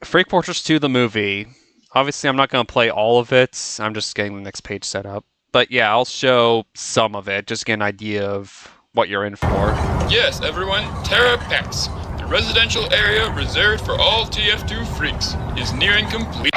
Freak Fortress 2, the movie. Obviously, I'm not going to play all of it. I'm just getting the next page set up. But yeah, I'll show some of it, just to get an idea of what you're in for. Yes, everyone, Terra Pax, the residential area reserved for all TF2 freaks, is nearing complete.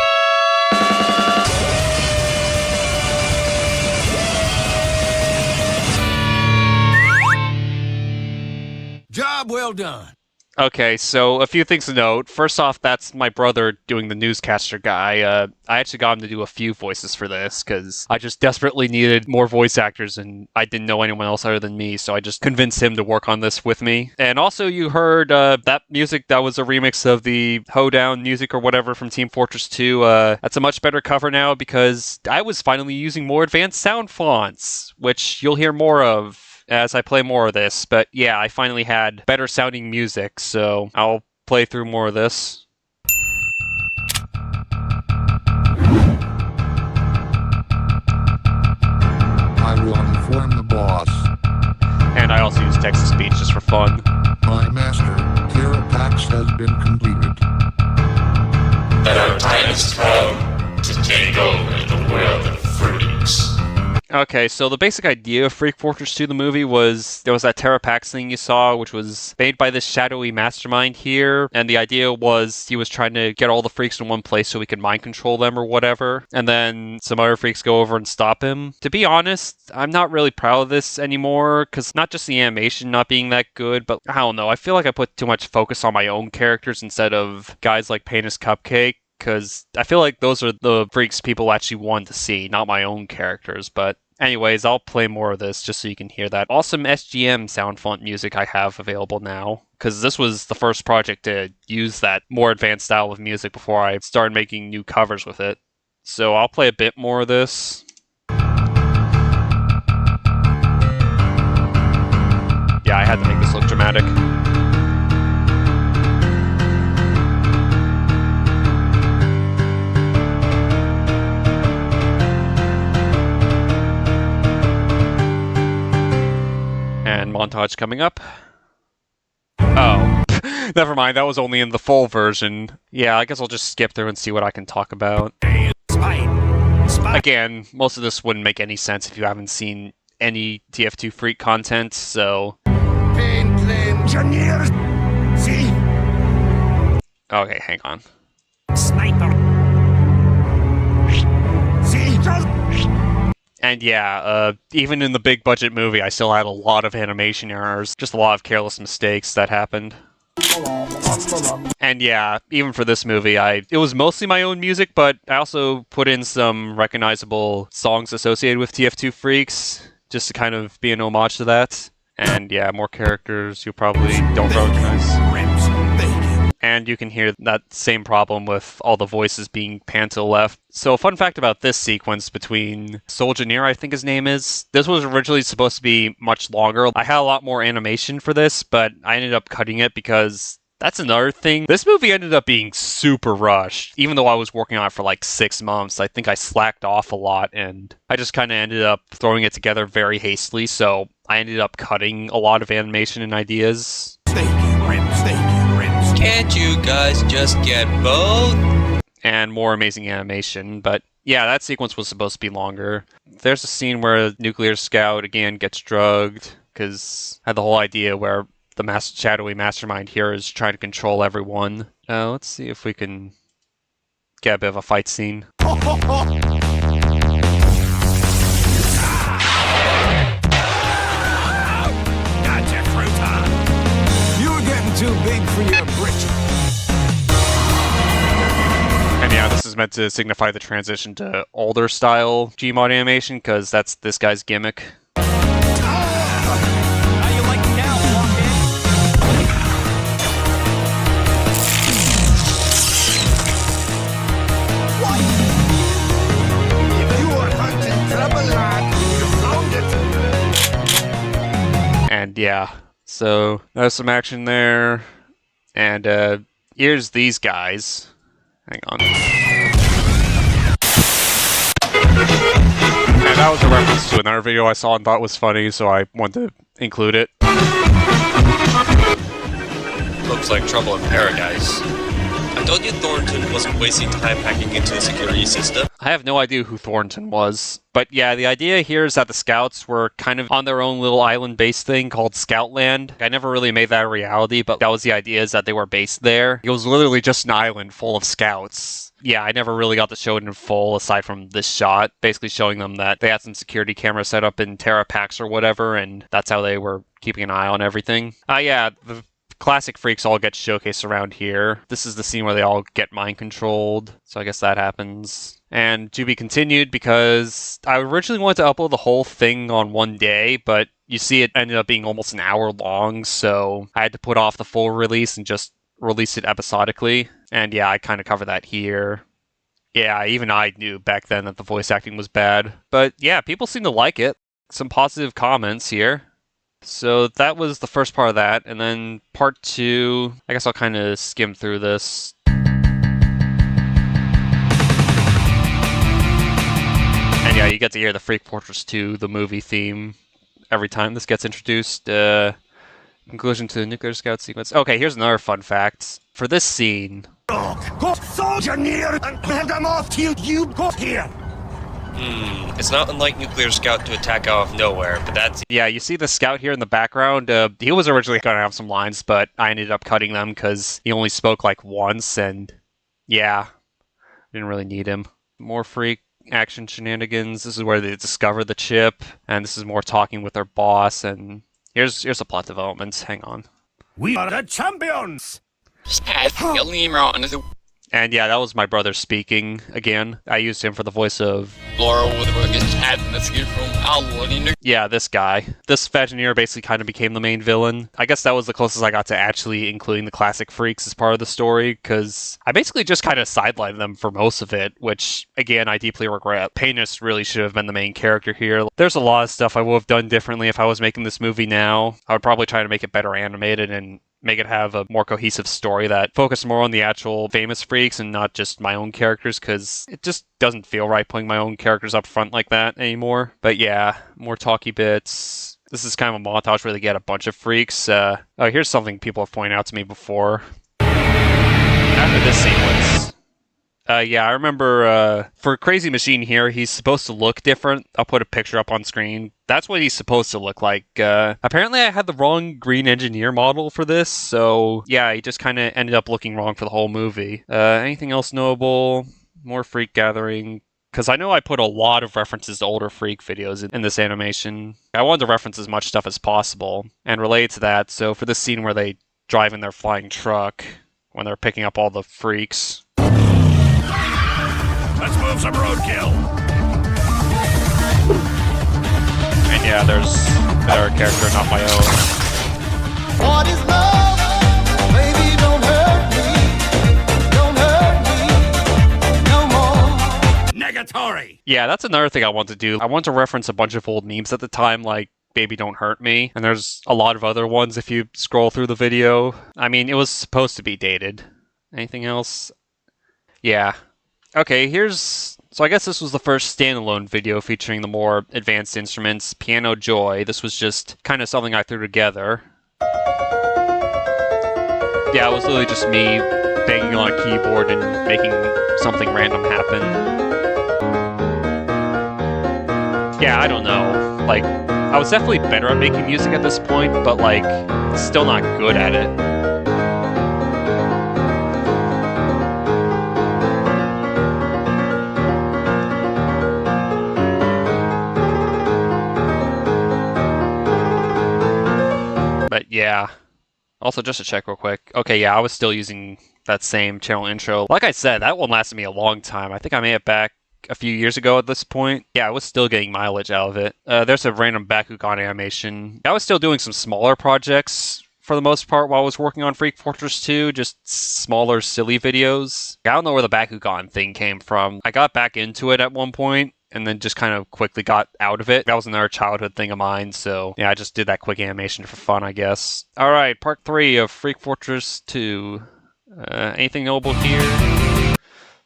Job well done. Okay, so a few things to note. First off, that's my brother doing the newscaster guy. I actually got him to do a few voices for this, because I just desperately needed more voice actors, and I didn't know anyone else other than me, so I just convinced him to work on this with me. And also, you heard that music that was a remix of the Hoedown music or whatever from Team Fortress 2. That's a much better cover now, because I was finally using more advanced sound fonts, which you'll hear more of as I play more of this. But yeah, I finally had better sounding music, so I'll play through more of this. I will inform the boss. And I also use text-to-speech just for fun. My master, Terra Pax has been completed. That our time has come to take over the world of freaks. Okay, so the basic idea of Freak Fortress 2, the movie, was there was that Terra Pax thing you saw, which was made by this shadowy mastermind here, and the idea was he was trying to get all the freaks in one place so he could mind control them or whatever, and then some other freaks go over and stop him. To be honest, I'm not really proud of this anymore, because not just the animation not being that good, but I don't know, I feel like I put too much focus on my own characters instead of guys like Painus Cupcake, because I feel like those are the freaks people actually want to see, not my own characters. But anyways, I'll play more of this just so you can hear that awesome SGM sound font music I have available now, because this was the first project to use that more advanced style of music before I started making new covers with it. So I'll play a bit more of this. Yeah, I had to make this look dramatic. And montage coming up. Oh, never mind, that was only in the full version. Yeah, I guess I'll just skip through and see what I can talk about. Again, most of this wouldn't make any sense if you haven't seen any TF2 Freak content, so... Okay, hang on. And yeah, even in the big budget movie, I still had a lot of animation errors, just a lot of careless mistakes that happened. And yeah, even for this movie, it was mostly my own music, but I also put in some recognizable songs associated with TF2 Freaks, just to kind of be an homage to that. And yeah, more characters you probably don't recognize. And you can hear that same problem with all the voices being panned to the left. So a fun fact about this sequence between Soljaneer, I think his name is, this was originally supposed to be much longer. I had a lot more animation for this, but I ended up cutting it because that's another thing. This movie ended up being super rushed. Even though I was working on it for like 6 months, I think I slacked off a lot, and I just kind of ended up throwing it together very hastily, so I ended up cutting a lot of animation and ideas. Can't you guys just get both? And more amazing animation, but yeah, that sequence was supposed to be longer. There's a scene where Nuclear Scout again gets drugged, because I had the whole idea where the shadowy mastermind here is trying to control everyone. Let's see if we can get a bit of a fight scene. Too big for your britches. And yeah, this is meant to signify the transition to older style Gmod animation, because that's this guy's gimmick. How you like now, If you are hunting trouble, lad, you found it. And yeah. So, there's some action there, and here's these guys. Hang on. And that was a reference to another video I saw and thought was funny, so I wanted to include it. Looks like trouble in paradise. I told you Thornton wasn't wasting time hacking into the security system. I have no idea who Thornton was. But yeah, the idea here is that the scouts were kind of on their own little island-based thing called Scoutland. I never really made that a reality, but that was the idea, is that they were based there. It was literally just an island full of scouts. Yeah, I never really got to show it in full, aside from this shot, basically showing them that they had some security cameras set up in Terra Pax or whatever, and that's how they were keeping an eye on everything. Yeah, the classic freaks all get showcased around here. This is the scene where they all get mind controlled, so I guess that happens. And to be continued, because I originally wanted to upload the whole thing on one day, but you see it ended up being almost an hour long, so I had to put off the full release and just release it episodically. And yeah, I kind of cover that here. Yeah, even I knew back then that the voice acting was bad. But yeah, people seem to like it. Some positive comments here. So that was the first part of that, and then part 2, I guess I'll kind of skim through this. And yeah, you get to hear the Freak Fortress 2, the movie theme, every time this gets introduced. Conclusion to the Nuclear Scout sequence. Okay, here's another fun fact. For this scene... Go soldier near and have them off till you got here. It's not unlike Nuclear Scout to attack out of nowhere, but that's... Yeah, you see the scout here in the background. He was originally going to have some lines, but I ended up cutting them because he only spoke like once, and yeah, didn't really need him. More freak action shenanigans. This is where they discover the chip, and this is more talking with their boss, and here's the plot developments. Hang on. We are the champions. And yeah, that was my brother speaking again. I used him for the voice of... Yeah, this guy. This Vagineer basically kind of became the main villain. I guess that was the closest I got to actually including the classic freaks as part of the story, because I basically just kind of sidelined them for most of it, which, again, I deeply regret. Painus really should have been the main character here. There's a lot of stuff I would have done differently if I was making this movie now. I would probably try to make it better animated and make it have a more cohesive story that focused more on the actual famous freaks and not just my own characters, because it just doesn't feel right putting my own characters up front like that anymore. But yeah, more talky bits. This is kind of a montage where they get a bunch of freaks. Oh, here's something people have pointed out to me before. After this sequence. Yeah, I remember for Crazy Machine here, he's supposed to look different. I'll put a picture up on screen. That's what he's supposed to look like. Apparently I had the wrong Green Engineer model for this, so yeah, he just kind of ended up looking wrong for the whole movie. Anything else notable? More freak gathering. Because I know I put a lot of references to older freak videos in this animation. I wanted to reference as much stuff as possible, and related to that, so for this scene where they drive in their flying truck, when they're picking up all the freaks... Let's move some roadkill. And yeah, there's another character, not my own. What is love? Baby, don't hurt me. Don't hurt me no more. Negatory. Yeah, that's another thing I want to do. I want to reference a bunch of old memes at the time, like Baby Don't Hurt Me. And there's a lot of other ones if you scroll through the video. I mean, it was supposed to be dated. Anything else? Yeah. Okay, so I guess this was the first standalone video featuring the more advanced instruments. Piano Joy. This was just kind of something I threw together. Yeah, it was literally just me banging on a keyboard and making something random happen. Yeah, I don't know. Like, I was definitely better at making music at this point, but like, still not good at it. But yeah, also just to check real quick. Okay, yeah, I was still using that same channel intro. Like I said, that one lasted me a long time. I think I made it back a few years ago at this point. Yeah, I was still getting mileage out of it. There's a random Bakugan animation. I was still doing some smaller projects for the most part while I was working on Freak Fortress 2, just smaller, silly videos. I don't know where the Bakugan thing came from. I got back into it at one point, and then just kind of quickly got out of it. That was another childhood thing of mine, so yeah, I just did that quick animation for fun, I guess. Alright, part 3 of Freak Fortress 2. Anything notable here?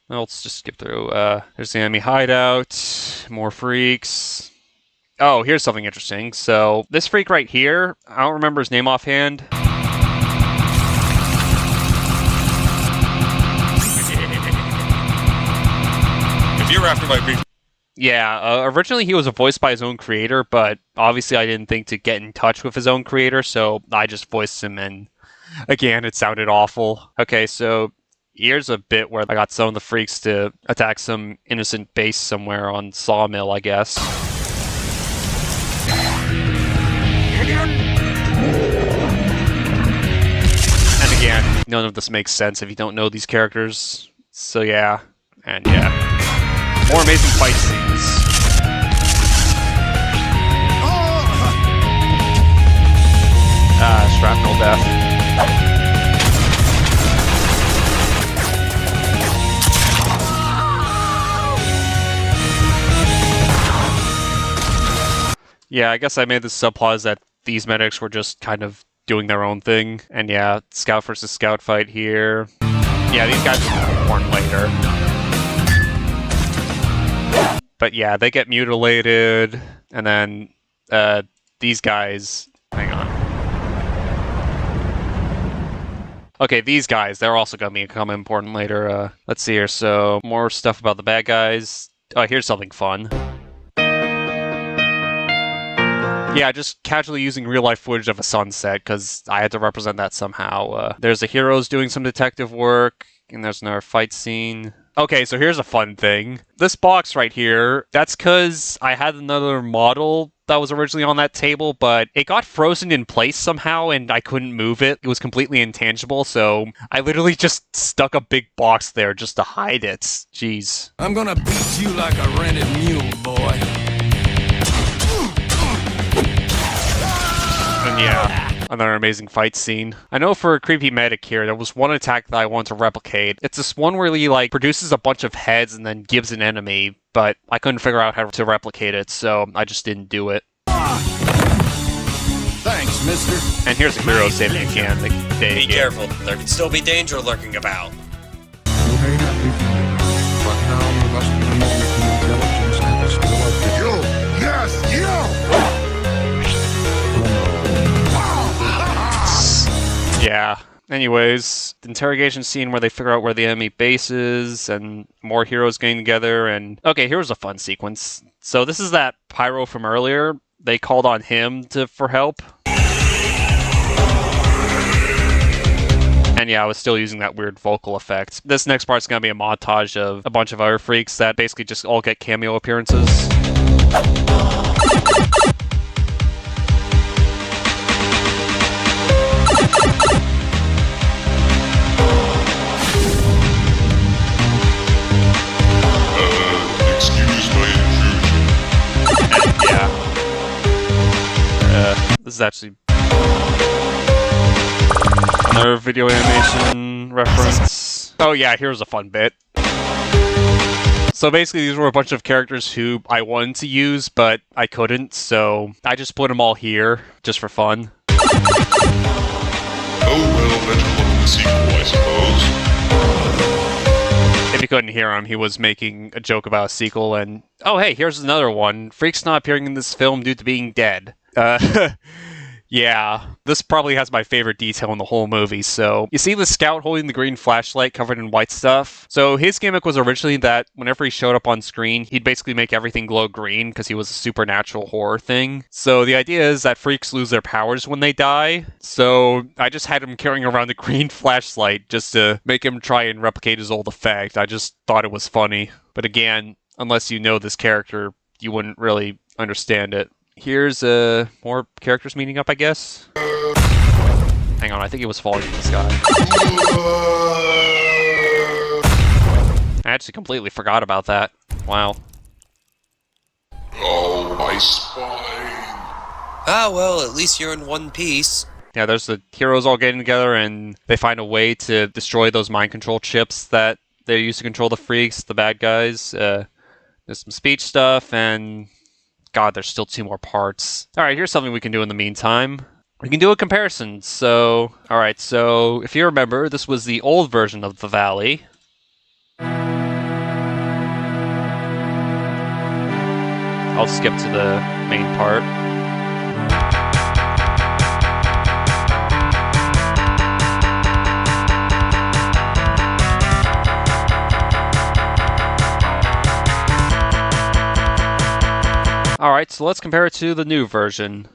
No, let's just skip through. There's the enemy hideout, more freaks. Oh, here's something interesting. So, this freak right here, I don't remember his name offhand. You're after my brief. Yeah, originally he was voiced by his own creator, but obviously I didn't think to get in touch with his own creator, so I just voiced him, and again, it sounded awful. Okay, so here's a bit where I got some of the freaks to attack some innocent base somewhere on Sawmill, I guess. And again, none of this makes sense if you don't know these characters. So yeah, and yeah. More amazing fight scenes. Shrapnel death. Yeah, I guess I made the subplot that these medics were just kind of doing their own thing. And yeah, scout versus scout fight here. Yeah, these guys are important later. But yeah, they get mutilated, and then these guys... Hang on. Okay, these guys, they're also going to become important later. Let's see here, so more stuff about the bad guys. Oh, here's something fun. Yeah, just casually using real-life footage of a sunset, because I had to represent that somehow. There's the heroes doing some detective work, and there's another fight scene. Okay, so here's a fun thing. This box right here, that's because I had another model that was originally on that table, but it got frozen in place somehow and I couldn't move it. It was completely intangible, so I literally just stuck a big box there just to hide it. Jeez. I'm gonna beat you like a rented mule, boy. And yeah, another amazing fight scene. I know for a creepy medic here, there was one attack that I want to replicate. It's this one where he like produces a bunch of heads and then gives an enemy, but I couldn't figure out how to replicate it, so I just didn't do it. Thanks, mister. And here's a hero saving again. Be careful, there could still be danger lurking about. You may not be familiar, but now you must be using the intelligence and the skill of the... You! Yes, you! Yeah. Anyways, the interrogation scene where they figure out where the enemy base is, and more heroes getting together, and... Okay, here's a fun sequence. So this is that Pyro from earlier. They called on him for help. And yeah, I was still using that weird vocal effect. This next part's gonna be a montage of a bunch of other freaks that basically just all get cameo appearances. Excuse my intrusion. And yeah. This is actually another video animation reference. Oh yeah, here's a fun bit. So basically these were a bunch of characters who I wanted to use, but I couldn't, so I just put them all here, just for fun. Oh well, better look at the sequel, I suppose. If you couldn't hear him, he was making a joke about a sequel, and... Oh hey, here's another one. Freak's not appearing in this film due to being dead. Yeah, this probably has my favorite detail in the whole movie. So, you see the scout holding the green flashlight covered in white stuff? So, his gimmick was originally that whenever he showed up on screen, he'd basically make everything glow green because he was a supernatural horror thing. So, the idea is that freaks lose their powers when they die. So, I just had him carrying around the green flashlight just to make him try and replicate his old effect. I just thought it was funny. But again, unless you know this character, you wouldn't really understand it. Here's more characters meeting up, I guess. Hang on, I think he was falling from the sky. I actually completely forgot about that. Wow. Oh, my spine. Ah, well, at least you're in one piece. Yeah, there's the heroes all getting together, and they find a way to destroy those mind control chips that they use to control the freaks, the bad guys. There's some speech stuff, and... God, there's still 2 more parts. Alright, here's something we can do in the meantime. We can do a comparison. So, alright, so if you remember, this was the old version of the Valley. I'll skip to the main part. so let's compare it to the new version.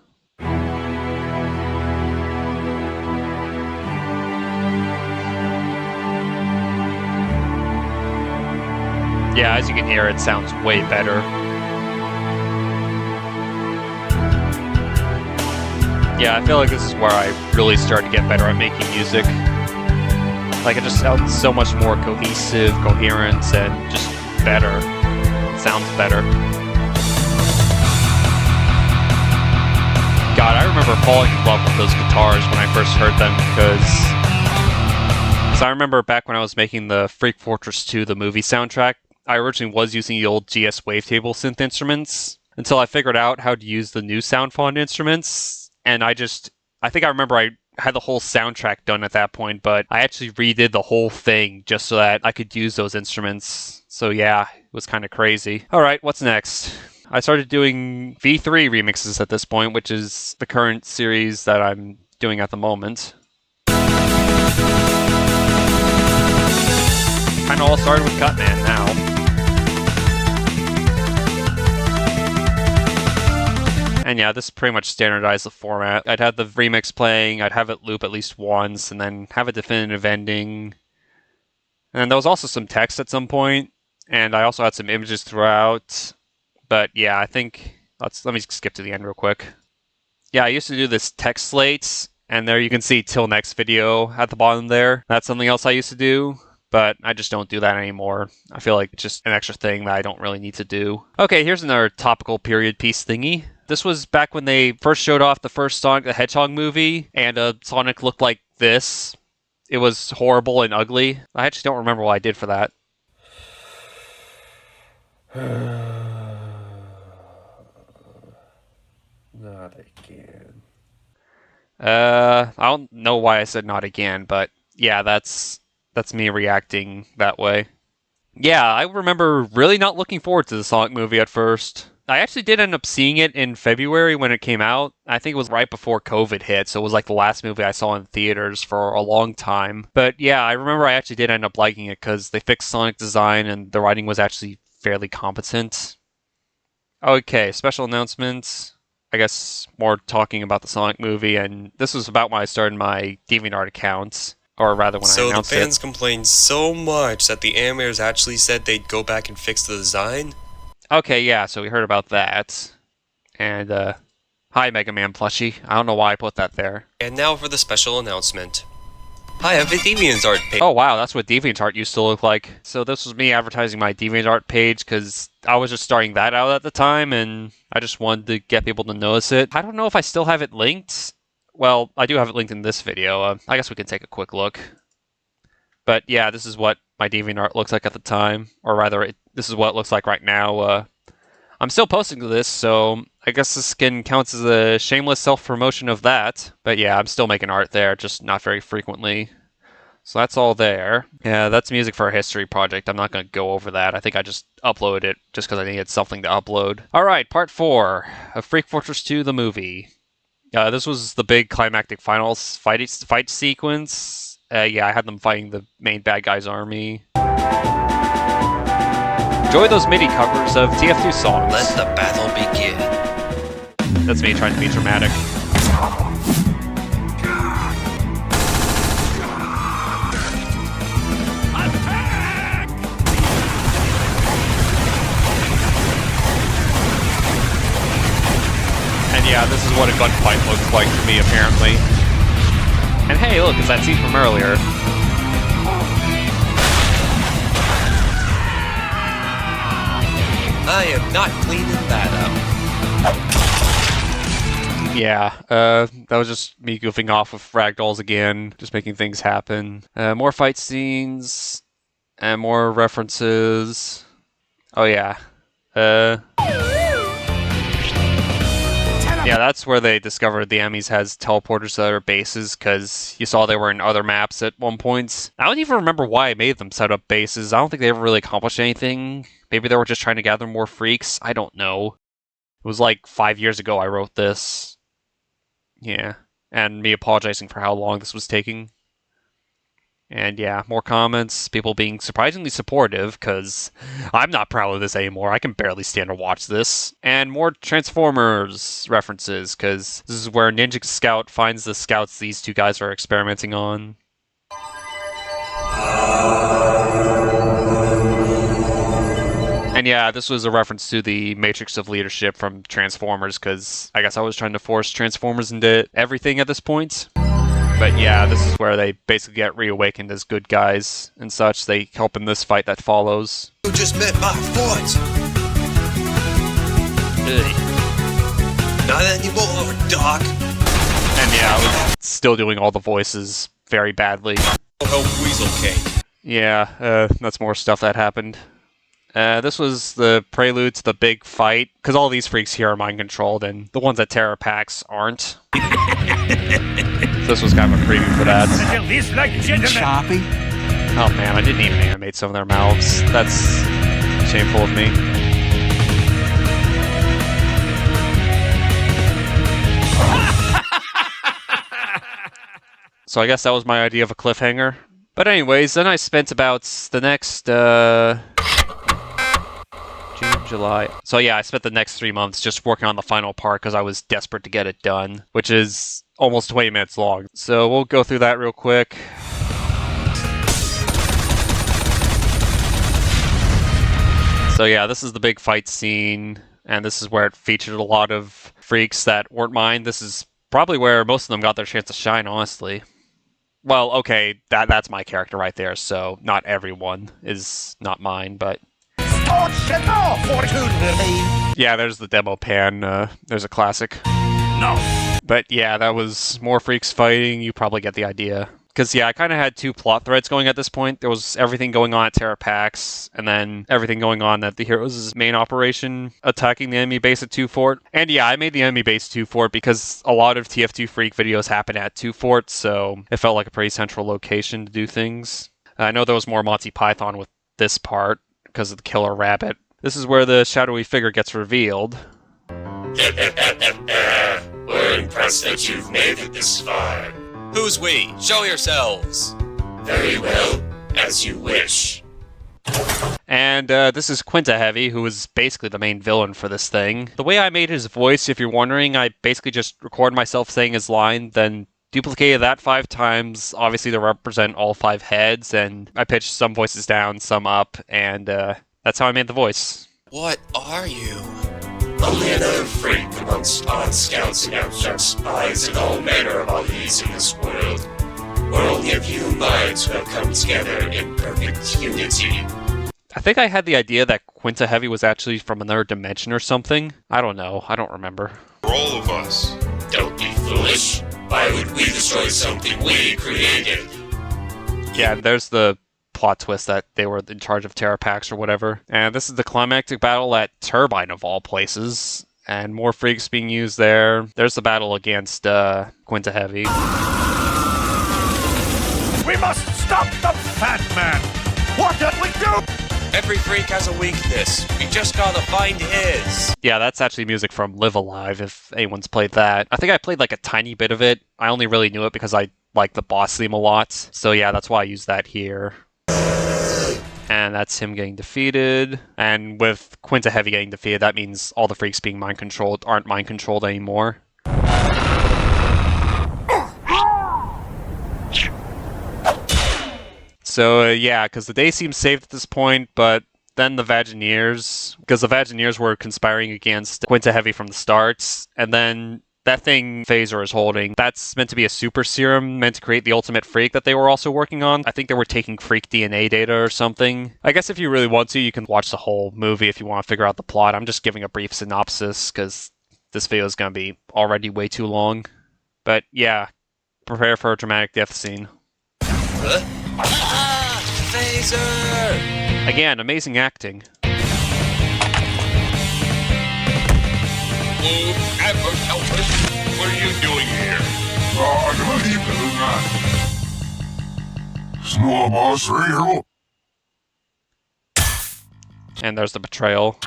Yeah, as you can hear, it sounds way better. Yeah, I feel like this is where I really started to get better at making music. Like, it just sounds so much more cohesive, coherent, and just better. It sounds better. God, I remember falling in love with those guitars when I first heard them, because I remember back when I was making the Freak Fortress 2, the movie soundtrack, I originally was using the old GS Wavetable synth instruments until I figured out how to use the new sound font instruments, and I think I remember I had the whole soundtrack done at that point, but I actually redid the whole thing just so that I could use those instruments. So yeah, it was kind of crazy. Alright, what's next? I started doing V3 remixes at this point, which is the current series that I'm doing at the moment. Kinda all started with Cutman now. And yeah, this pretty much standardized the format. I'd have the remix playing, I'd have it loop at least once, and then have a definitive ending. And there was also some text at some point, and I also had some images throughout. But yeah, I think, let me skip to the end real quick. Yeah, I used to do this text slates, and there you can see till next video at the bottom there. That's something else I used to do, but I just don't do that anymore. I feel like it's just an extra thing that I don't really need to do. Okay, here's another topical period piece thingy. This was back when they first showed off the first Sonic the Hedgehog movie, and Sonic looked like this. It was horrible and ugly. I actually don't remember what I did for that. Not again. I don't know why I said not again, but yeah, that's me reacting that way. Yeah, I remember really not looking forward to the Sonic movie at first. I actually did end up seeing it in February when it came out. I think it was right before COVID hit, so it was like the last movie I saw in theaters for a long time. But yeah, I remember I actually did end up liking it because they fixed Sonic design and the writing was actually fairly competent. Okay, special announcements. I guess more talking about the Sonic movie, and this was about when I started my DeviantArt accounts. Or rather, when I announced it. So the fans complained so much that the animators actually said they'd go back and fix the design? Okay, yeah, so we heard about that. And, hi, Mega Man plushie. I don't know why I put that there. And now for the special announcement. I have a DeviantArt page. Oh, wow, that's what DeviantArt used to look like. So this was me advertising my DeviantArt page, because I was just starting that out at the time, and I just wanted to get people to notice it. I don't know if I still have it linked. Well, I do have it linked in this video. I guess we can take a quick look. But yeah, this is what my DeviantArt looks like at the time. Or rather, this is what it looks like right now. I'm still posting this, so I guess this can count as a shameless self-promotion of that. But yeah, I'm still making art there, just not very frequently. So that's all there. Yeah, that's music for a history project. I'm not going to go over that. I think I just uploaded it just because I needed something to upload. Alright, part 4 of Freak Fortress 2, the movie. This was the big climactic finals fight sequence. Yeah, I had them fighting the main bad guy's army. Enjoy those MIDI covers of TF2 songs. Let the battle begin. That's me trying to be dramatic. And yeah, this is what a gunfight looks like to me, apparently. And hey, look, it's that scene from earlier. I am not cleaning that up. Yeah, that was just me goofing off with ragdolls again, just making things happen. More fight scenes, and more references. Oh yeah. Yeah, that's where they discovered the enemies has teleporters to other bases, because you saw they were in other maps at one point. I don't even remember why I made them set up bases. I don't think they ever really accomplished anything. Maybe they were just trying to gather more freaks. I don't know. It was like 5 years ago I wrote this. Yeah. And me apologizing for how long this was taking. And yeah, more comments, people being surprisingly supportive, because I'm not proud of this anymore. I can barely stand to watch this. And more Transformers references, because this is where Ninja Scout finds the scouts these two guys are experimenting on. And yeah, this was a reference to the Matrix of Leadership from Transformers, because I guess I was trying to force Transformers into everything at this point. But yeah, this is where they basically get reawakened as good guys and such. They help in this fight that follows. You just met my voice. Now then you more, Doc. And yeah, I was still doing all the voices very badly. Oh, Weasel Cake. Yeah, that's more stuff that happened. This was the prelude to the big fight, because all these freaks here are mind-controlled, and the ones at Terra PAX aren't. This was kind of a preview for that. Choppy. Oh man, I didn't even animate some of their mouths. That's shameful of me. So I guess that was my idea of a cliffhanger. But anyways, then I spent about the next, June, July. So yeah, I spent the next 3 months just working on the final part because I was desperate to get it done, which is almost 20 minutes long. So we'll go through that real quick. So yeah, this is the big fight scene, and this is where it featured a lot of freaks that weren't mine. This is probably where most of them got their chance to shine, honestly. Well, okay, that's my character right there, so not everyone is not mine, but... Yeah, there's the demo pan, there's a classic. No. But yeah, that was more freaks fighting, you probably get the idea. Because yeah, I kind of had two plot threads going at this point. There was everything going on at Terra PAX, and then everything going on at the Heroes' main operation, attacking the enemy base at 2 Fort. And yeah, I made the enemy base 2 Fort because a lot of TF2 Freak videos happen at 2 Fort, so it felt like a pretty central location to do things. I know there was more Monty Python with this part, because of the killer rabbit. This is where the shadowy figure gets revealed. We're impressed that you've made it this far. Who's we? Show yourselves. Very well, as you wish. And this is Quinta Heavy, who is basically the main villain for this thing. The way I made his voice, if you're wondering, I basically just recorded myself saying his line, then duplicated that 5 times, obviously to represent all 5 heads, and I pitched some voices down, some up, and that's how I made the voice. What are you? Only another freak amongst odd scouts and abstract spies and all manner of oddities in this world. We're only a few minds who have come together in perfect unity. I think I had the idea that Quinta Heavy was actually from another dimension or something. I don't know. I don't remember. For all of us. Don't be foolish. Why would we destroy something we created? Yeah, there's the plot twist that they were in charge of Terra PAX or whatever. And this is the climactic battle at Turbine of all places. And more freaks being used there. There's the battle against Quinta Heavy. We must stop the fat man. What did we do? Every freak has a weakness. We just gotta find his. Yeah, that's actually music from Live Alive, if anyone's played that. I think I played like a tiny bit of it. I only really knew it because I like the boss theme a lot. So yeah, that's why I use that here. And that's him getting defeated. And with Quinta Heavy getting defeated, that means all the freaks being mind-controlled aren't mind-controlled anymore. So yeah, because the day seems saved at this point, but then the Vagineers, because the Vagineers were conspiring against Quinta Heavy from the start, and then that thing Phaser is holding, that's meant to be a super serum, meant to create the ultimate freak that they were also working on. I think they were taking freak DNA data or something. I guess if you really want to, you can watch the whole movie if you want to figure out the plot. I'm just giving a brief synopsis, because this video is going to be already way too long. But yeah, prepare for a dramatic death scene. Huh? Ah! Phaser! Again, amazing acting. Oh, Admiral, help us. What are you doing here? And there's the betrayal.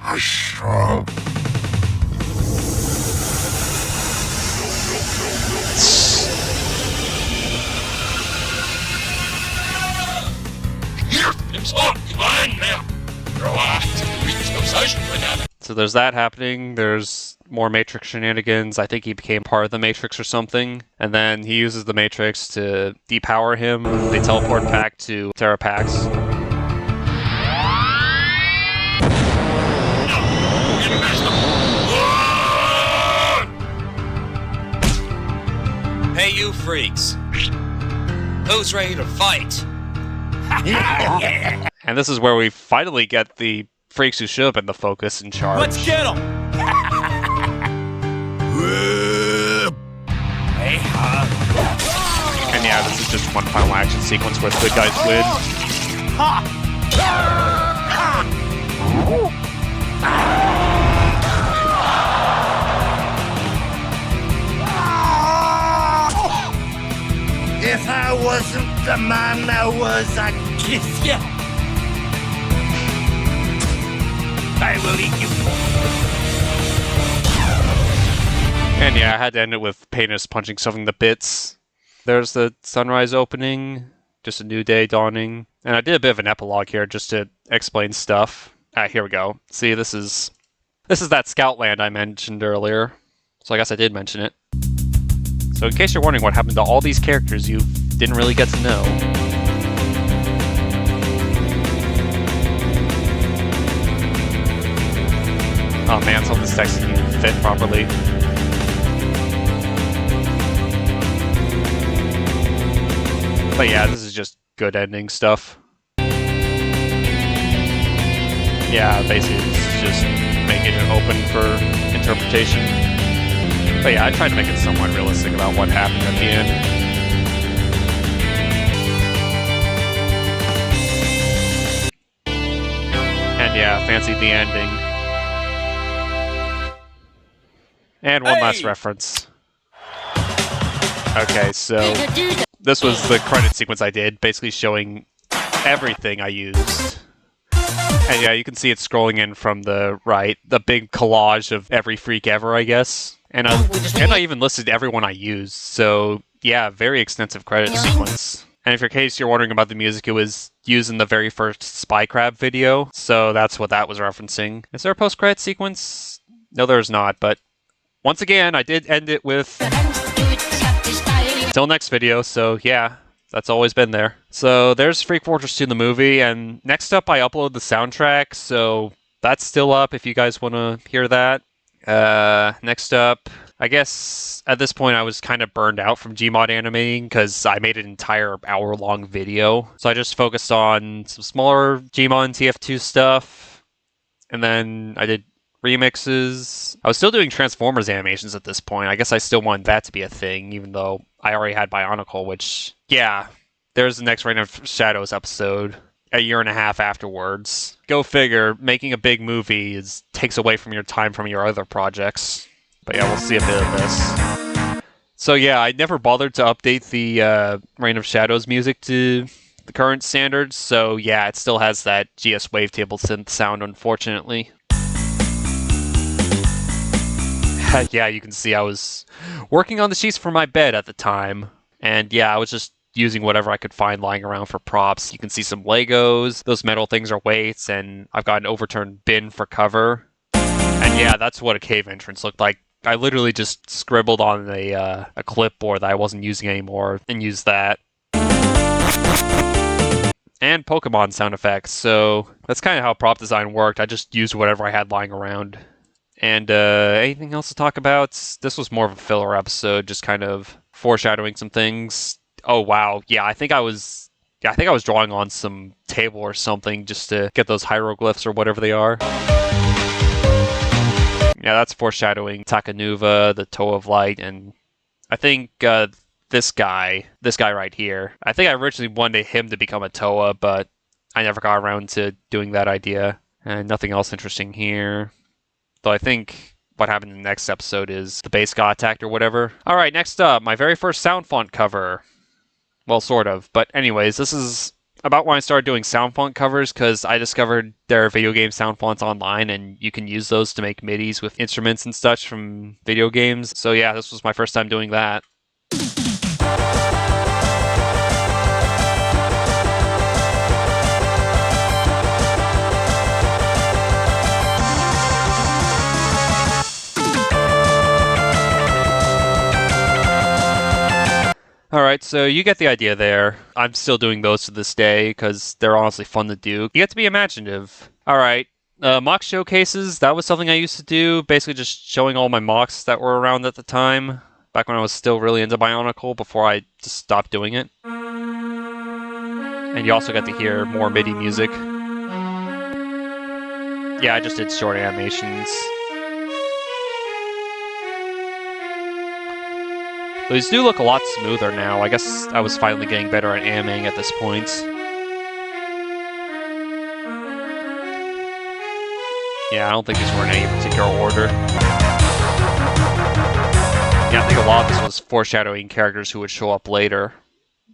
So, come on now. So there's that happening. There's more Matrix shenanigans. I think he became part of the Matrix or something. And then he uses the Matrix to depower him. They teleport back to Terrapax. Hey, you freaks. Who's ready to fight? And this is where we finally get the freaks who should have been the focus in charge. Let's get him! And yeah, this is just one final action sequence where the good guys win. If I wasn't the man I was, I'd kiss you. I will eat you. And yeah, I had to end it with Painus punching something to bits. There's the sunrise opening, just a new day dawning. And I did a bit of an epilogue here just to explain stuff. Here we go. See, this is that scout land I mentioned earlier. So I guess I did mention it. So in case you're wondering what happened to all these characters you didn't really get to know. Oh man, some of this text didn't even fit properly. But yeah, this is just good ending stuff. Yeah, basically it's just making it open for interpretation. But yeah, I tried to make it somewhat realistic about what happened at the end. And yeah, fancied the ending. And one last reference. Okay, so this was the credit sequence I did, basically showing everything I used. And yeah, you can see it scrolling in from the right, the big collage of every freak ever, I guess. And I even listed everyone I used, so yeah, very extensive credit sequence. And if in case you're wondering about the music, it was used in the very first Spy Crab video, so that's what that was referencing. Is there a post-credit sequence? No, there's not, but once again, I did end it with till next video, so yeah, that's always been there. So there's Freak Fortress 2 the movie, and next up I upload the soundtrack, so that's still up if you guys want to hear that. Next up, I guess at this point I was kind of burned out from Gmod animating because I made an entire hour-long video. So I just focused on some smaller Gmod and TF2 stuff, and then I did remixes. I was still doing Transformers animations at this point. I guess I still wanted that to be a thing, even though I already had Bionicle, which, yeah, there's the next Reign of Shadows episode. A year and a half afterwards. Go figure, making a big movie takes away from your time from your other projects. But yeah, we'll see a bit of this. So yeah, I never bothered to update the Reign of Shadows music to the current standards, so yeah, it still has that GS Wavetable synth sound, unfortunately. Yeah, you can see I was working on the sheets for my bed at the time, and yeah, I was just using whatever I could find lying around for props. You can see some Legos, those metal things are weights, and I've got an overturned bin for cover. And yeah, that's what a cave entrance looked like. I literally just scribbled on a clipboard that I wasn't using anymore and used that. And Pokemon sound effects, so that's kind of how prop design worked. I just used whatever I had lying around. And anything else to talk about? This was more of a filler episode, just kind of foreshadowing some things. Oh wow, yeah, I think I was drawing on some table or something just to get those hieroglyphs or whatever they are. Yeah, that's foreshadowing Takanuva, the Toe of Light, and I think this guy right here. I think I originally wanted him to become a Toa, but I never got around to doing that idea. And nothing else interesting here. Though I think what happened in the next episode is the base got attacked or whatever. Alright, next up, my very first sound font cover. Well, sort of. But anyways, this is about when I started doing sound font covers, because I discovered there are video game sound fonts online, and you can use those to make MIDIs with instruments and such from video games. So yeah, this was my first time doing that. Alright, so you get the idea there. I'm still doing those to this day because they're honestly fun to do. You get to be imaginative. Alright, mock showcases, that was something I used to do. Basically just showing all my mocks that were around at the time. Back when I was still really into Bionicle before I just stopped doing it. And you also get to hear more MIDI music. Yeah, I just did short animations. These do look a lot smoother now. I guess I was finally getting better at animating at this point. Yeah, I don't think these were in any particular order. Yeah, I think a lot of this was foreshadowing characters who would show up later.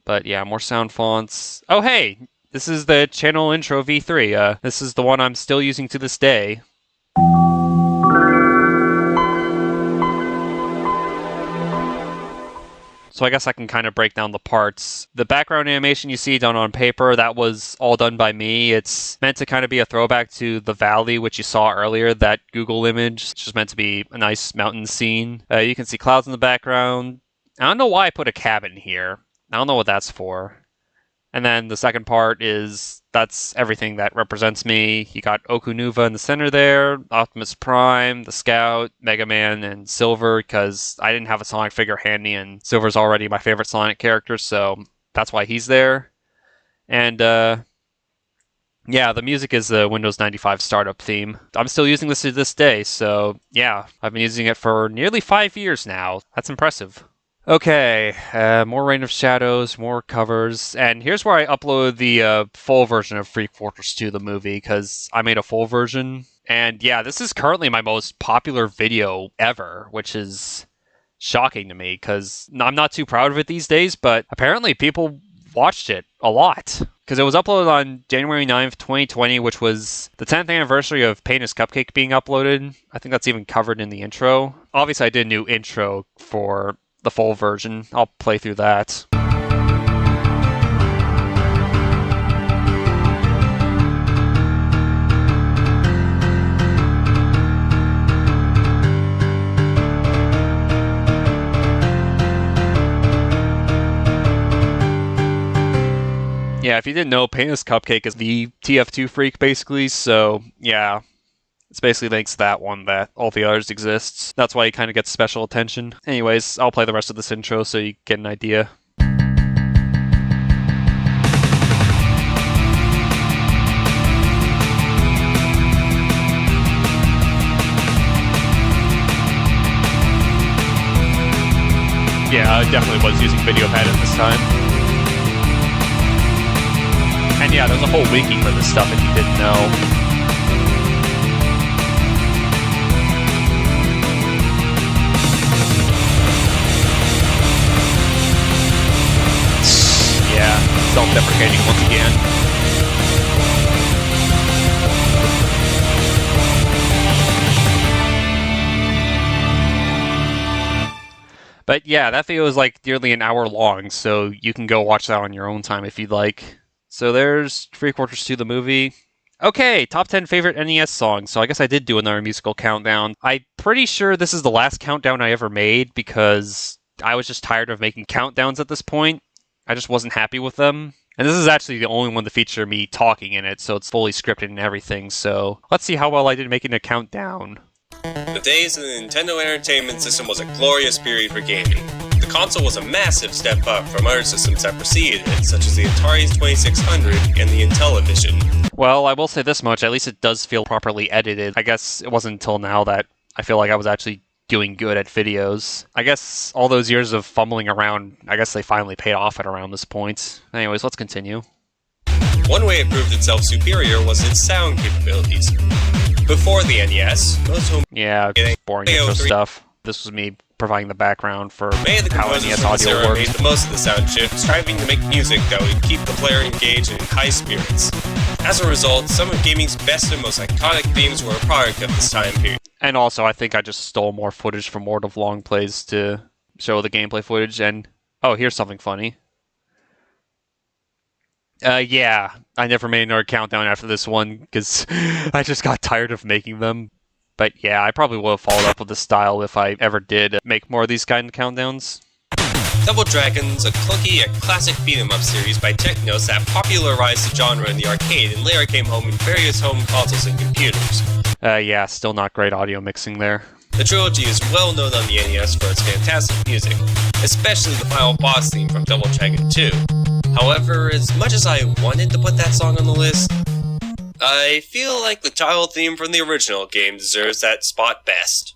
But yeah, more sound fonts. Oh hey! This is the channel intro V3. This is the one I'm still using to this day. So I guess I can kind of break down the parts. The background animation you see done on paper, that was all done by me. It's meant to kind of be a throwback to the valley, which you saw earlier, that Google image. It's just meant to be a nice mountain scene. You can see clouds in the background. I don't know why I put a cabin here. I don't know what that's for. And then the second part is, that's everything that represents me. You got Okunuva in the center there, Optimus Prime, the Scout, Mega Man, and Silver, because I didn't have a Sonic figure handy, and Silver's already my favorite Sonic character, so that's why he's there. And, yeah, the music is the Windows 95 startup theme. I'm still using this to this day, so yeah, I've been using it for nearly 5 years now. That's impressive. Okay, more Reign of Shadows, more covers, and here's where I upload the full version of Freak Fortress 2, the movie, because I made a full version. And yeah, this is currently my most popular video ever, which is shocking to me, because I'm not too proud of it these days, but apparently people watched it a lot. Because it was uploaded on January 9th, 2020, which was the 10th anniversary of Pain is Cupcake being uploaded. I think that's even covered in the intro. Obviously, I did a new intro for the full version. I'll play through that. Yeah, if you didn't know, Painless Cupcake is the TF2 freak, basically, so yeah. It's basically thanks to that one that all the others exist. That's why he kind of gets special attention. Anyways, I'll play the rest of this intro so you get an idea. Yeah, I definitely was using VideoPad at this time. And yeah, there's a whole wiki for this stuff if you didn't know. Yeah, self-deprecating once again. But yeah, that video is like nearly an hour long, so you can go watch that on your own time if you'd like. So there's Freak Fortress 2, the movie. Okay, top 10 favorite NES songs. So I guess I did do another musical countdown. I'm pretty sure this is the last countdown I ever made because I was just tired of making countdowns at this point. I just wasn't happy with them. And this is actually the only one to feature me talking in it, so it's fully scripted and everything. So let's see how well I did making a countdown. The days of the Nintendo Entertainment System was a glorious period for gaming. The console was a massive step up from other systems that preceded it, such as the Atari's 2600 and the Intellivision. Well, I will say this much, at least it does feel properly edited. I guess it wasn't until now that I feel like I was actually doing good at videos. I guess all those years of fumbling around, I guess they finally paid off at around this point. Anyways, let's continue. One way it proved itself superior was its sound capabilities. Before the NES, most home yeah, boring intro stuff. This was me providing the background for many of the how composers NES from audio this era works. made the most of the sound chip, striving to make music that would keep the player engaged and in high spirits. As a result, some of gaming's best and most iconic themes were a product of this time period. And also, I think I just stole more footage from World of Long Plays to show the gameplay footage, and oh, here's something funny. Yeah, I never made another countdown after this one, because I just got tired of making them. But yeah, I probably would have followed up with this style if I ever did make more of these kind of countdowns. Double Dragon's a clunky yet classic beat-em-up series by Technos that popularized the genre in the arcade and later came home in various home consoles and computers. Yeah, still not great audio mixing there. The trilogy is well known on the NES for its fantastic music, especially the final boss theme from Double Dragon 2. However, as much as I wanted to put that song on the list, I feel like the title theme from the original game deserves that spot best.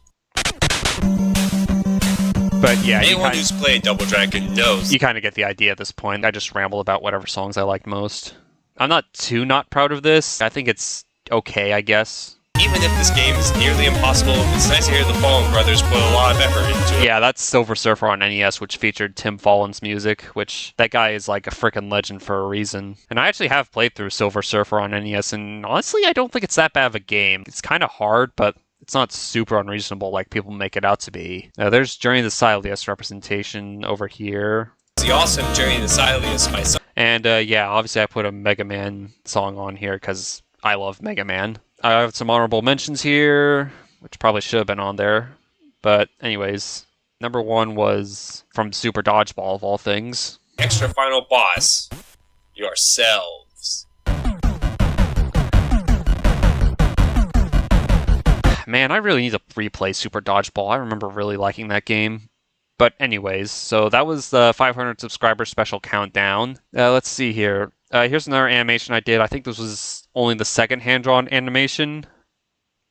But yeah, anyone who's played Double Dragon knows. You kind of get the idea at this point. I just ramble about whatever songs I liked most. I'm not too not proud of this. I think it's okay, I guess. Even if this game is nearly impossible, it's nice to hear the Fallen Brothers put a lot of effort into it. Yeah, that's Silver Surfer on NES, which featured Tim Fallen's music, which that guy is like a freaking legend for a reason. And I actually have played through Silver Surfer on NES, and honestly, I don't think it's that bad of a game. It's kind of hard, but it's not super unreasonable like people make it out to be. There's Journey to the Silius representation over here. It's the awesome Journey to Silius by some. And yeah, obviously I put a Mega Man song on here because I love Mega Man. I have some honorable mentions here, which probably should have been on there. But anyways, number 1 was from Super Dodgeball of all things. Extra final boss, yourselves. Man, I really need to replay Super Dodgeball. I remember really liking that game. But anyways, so that was the 500 subscriber special countdown. Let's see here. Here's another animation I did. I think this was only the second hand-drawn animation.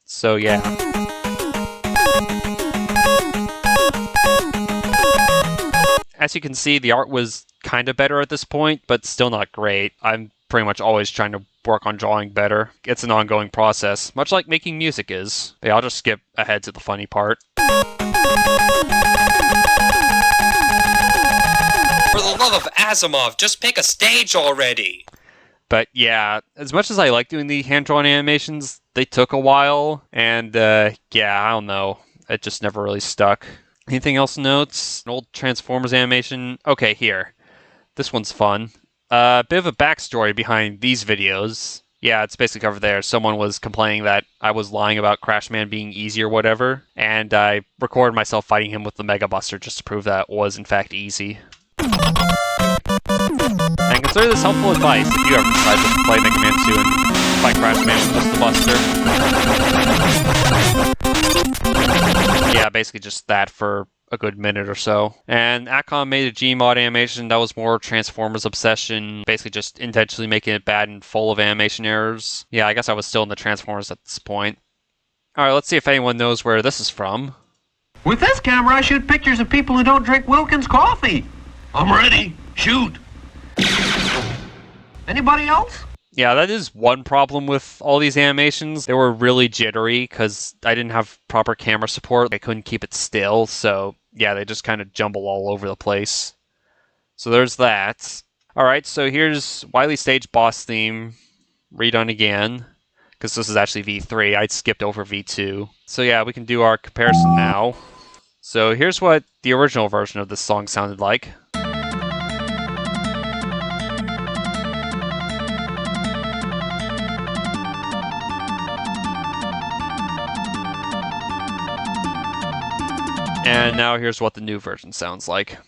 So yeah. As you can see, the art was kind of better at this point, but still not great. I'm pretty much always trying to work on drawing better. It's an ongoing process, much like making music is. Yeah, I'll just skip ahead to the funny part. For the love of Asimov, just pick a stage already! But yeah, as much as I like doing the hand-drawn animations, they took a while, and yeah, I don't know. It just never really stuck. Anything else notes? An old Transformers animation? Okay, here. This one's fun. A bit of a backstory behind these videos. Yeah, it's basically covered there. Someone was complaining that I was lying about Crash Man being easy or whatever, and I recorded myself fighting him with the Mega Buster just to prove that it was in fact easy. And consider this helpful advice if you ever decide to play Mega Man 2 and fight Crash Man with just the Buster. Yeah, basically just that for a good minute or so. And Acom made a Gmod animation that was more Transformers obsession, basically just intentionally making it bad and full of animation errors. Yeah, I guess I was still in the Transformers at this point. Alright, let's see if anyone knows where this is from. With this camera, I shoot pictures of people who don't drink Wilkins coffee. I'm ready. Shoot. Anybody else? Yeah, that is one problem with all these animations. They were really jittery because I didn't have proper camera support. I couldn't keep it still, so yeah, they just kind of jumble all over the place. So there's that. Alright, so here's Wily Stage boss theme redone again, because this is actually V3. I skipped over V2. So yeah, we can do our comparison now. So here's what the original version of this song sounded like. And now here's what the new version sounds like.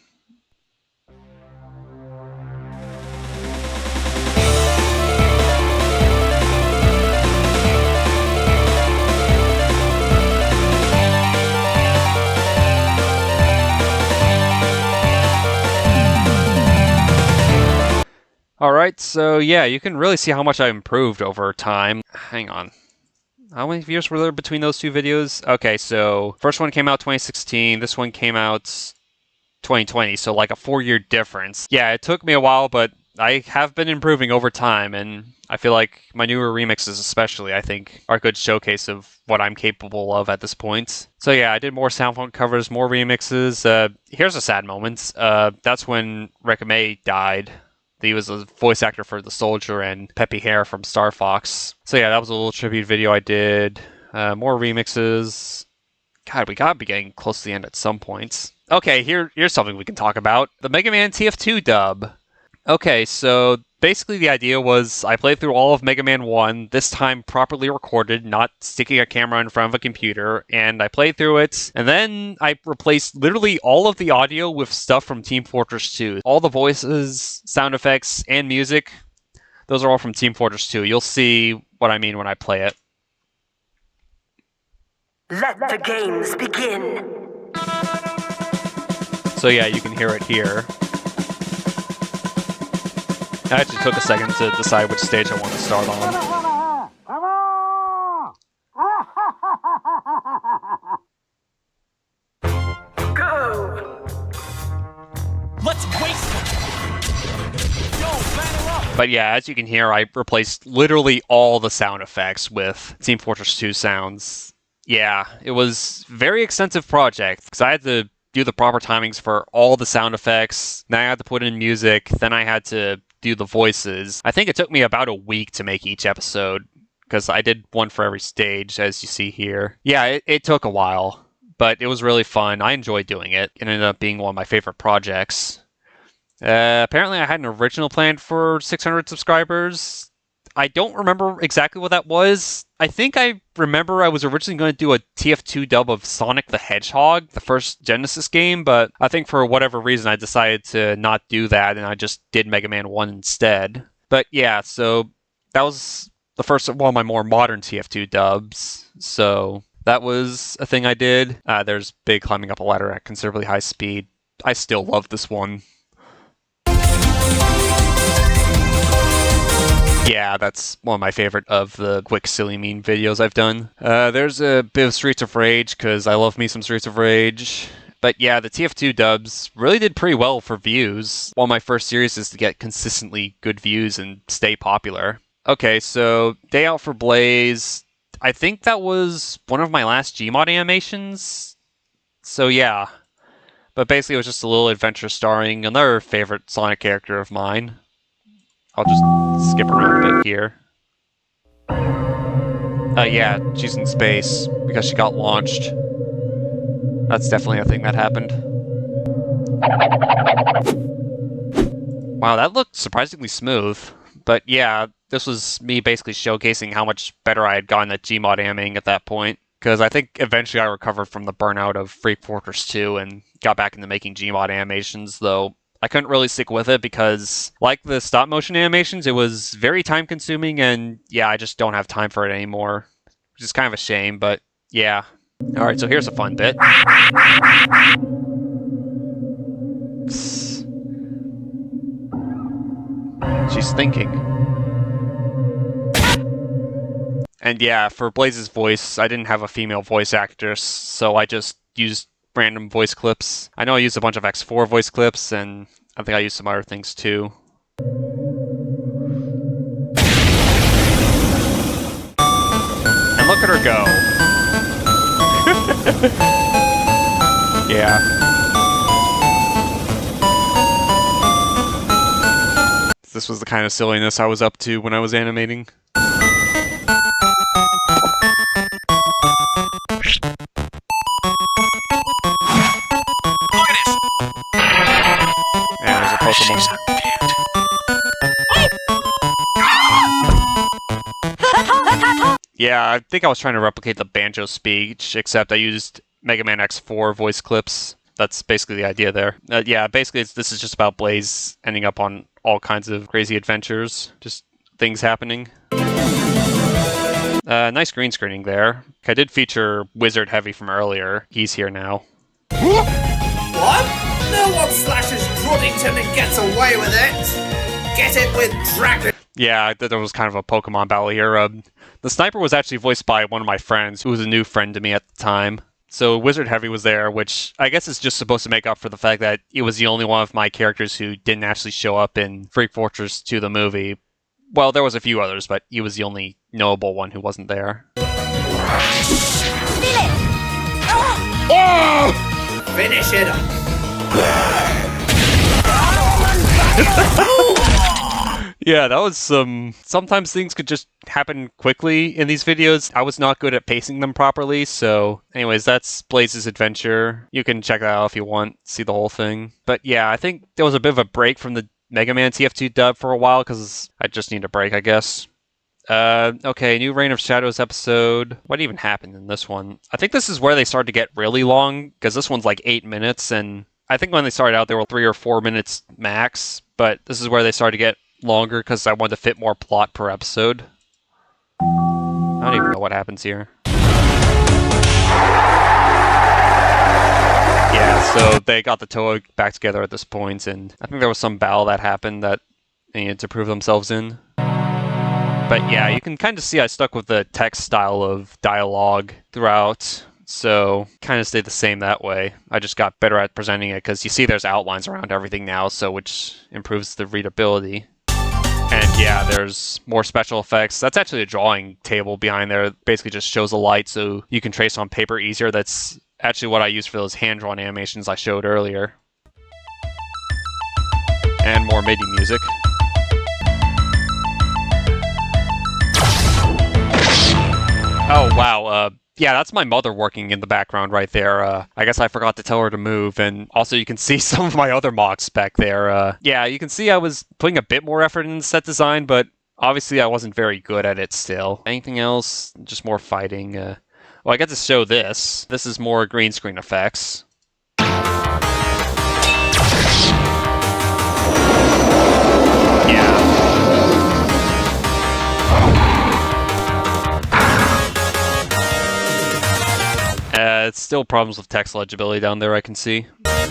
Alright, so yeah, you can really see how much I improved over time. Hang on. How many years were there between those two videos? Okay, so first one came out 2016, this one came out 2020, so like a 4-year difference. Yeah, it took me a while, but I have been improving over time, and I feel like my newer remixes especially, I think, are a good showcase of what I'm capable of at this point. So yeah, I did more soundphone covers, more remixes. Here's a sad moment. That's when Rekame died. He was a voice actor for the Soldier and Peppy Hare from Star Fox. So yeah, that was a little tribute video I did. More remixes. God, we gotta be getting close to the end at some point. Okay, here's something we can talk about. The Mega Man TF2 dub. Okay, so basically the idea was I played through all of Mega Man 1, this time properly recorded, not sticking a camera in front of a computer, and I played through it, and then I replaced literally all of the audio with stuff from Team Fortress 2. All the voices, sound effects, and music, those are all from Team Fortress 2. You'll see what I mean when I play it. Let the games begin. So yeah, you can hear it here. I actually took a second to decide which stage I want to start on. Go! Let's waste it! Yo, batter up! But yeah, as you can hear, I replaced literally all the sound effects with Team Fortress 2 sounds. Yeah, it was a very extensive project, because I had to do the proper timings for all the sound effects, then I had to put in music, then I had to do the voices. I think it took me about a week to make each episode, because I did one for every stage, as you see here. Yeah, it took a while, but it was really fun. I enjoyed doing it. It ended up being one of my favorite projects. Apparently I had an original plan for 600 subscribers. I don't remember exactly what that was. I think I remember I was originally going to do a TF2 dub of Sonic the Hedgehog, the first Genesis game, but I think for whatever reason I decided to not do that, and I just did Mega Man 1 instead. But yeah, so that was the first one of my more modern TF2 dubs, so that was a thing I did. There's Big climbing up a ladder at considerably high speed. I still love this one. Yeah, that's one of my favorite of the quick silly mean videos I've done. There's a bit of Streets of Rage, because I love me some Streets of Rage. But yeah, the TF2 dubs really did pretty well for views. One of my first series is to get consistently good views and stay popular. Okay, so Day Out for Blaze. I think that was one of my last Gmod animations. So yeah. But basically it was just a little adventure starring another favorite Sonic character of mine. I'll just skip around a bit here. Yeah, she's in space because she got launched. That's definitely a thing that happened. Wow, that looked surprisingly smooth. But yeah, this was me basically showcasing how much better I had gotten at Gmod animating at that point. Because I think eventually I recovered from the burnout of Freak Fortress 2 and got back into making Gmod animations, though I couldn't really stick with it because, like the stop motion animations, it was very time consuming, and yeah, I just don't have time for it anymore. Which is kind of a shame, but yeah. Alright, so here's a fun bit. She's thinking. And yeah, for Blaze's voice, I didn't have a female voice actress, so I just used random voice clips. I know I used a bunch of X4 voice clips, and I think I used some other things too. And look at her go. Yeah. This was the kind of silliness I was up to when I was animating. And there's a Pokemon. Yeah, I think I was trying to replicate the Banjo speech, except I used Mega Man X4 voice clips. That's basically the idea there. Yeah, basically this is just about Blaze ending up on all kinds of crazy adventures. Just things happening. Nice green screening there. I did feature Wizard Heavy from earlier. He's here now. What? No one slashes Broddington and gets away with it! Get it with Dragon! Yeah, there was kind of a Pokemon battle here. The sniper was actually voiced by one of my friends, who was a new friend to me at the time. So Wizard Heavy was there, which I guess is just supposed to make up for the fact that it was the only one of my characters who didn't actually show up in Freak Fortress 2 the movie. Well, there was a few others, but he was the only knowable one who wasn't there. Finish it up! Yeah, that was sometimes things could just happen quickly in these videos. I was not good at pacing them properly, so anyways, that's Blaze's adventure. You can check that out if you want, see the whole thing. But yeah, I think there was a bit of a break from the Mega Man TF2 dub for a while because I just need a break, I guess. Okay, new Reign of Shadows episode. What even happened in this one? I think this is where they started to get really long, because this one's like 8 minutes, and I think when they started out, they were 3 or 4 minutes max, but this is where they started to get longer, because I wanted to fit more plot per episode. I don't even know what happens here. Yeah, so they got the Toa back together at this point, and I think there was some battle that happened that they needed to prove themselves in. But yeah, you can kind of see I stuck with the text style of dialogue throughout, so kind of stayed the same that way. I just got better at presenting it because you see there's outlines around everything now, so which improves the readability. And yeah, there's more special effects. That's actually a drawing table behind there. It basically just shows a light so you can trace on paper easier. That's actually what I used for those hand-drawn animations I showed earlier. And more MIDI music. Oh, wow. Yeah, that's my mother working in the background right there. I guess I forgot to tell her to move, and also you can see some of my other mocks back there. Yeah, you can see I was putting a bit more effort in set design, but obviously I wasn't very good at it still. Anything else? Just more fighting. Well, I get to show this. This is more green screen effects. Yeah. It's still problems with text legibility down there, I can see. But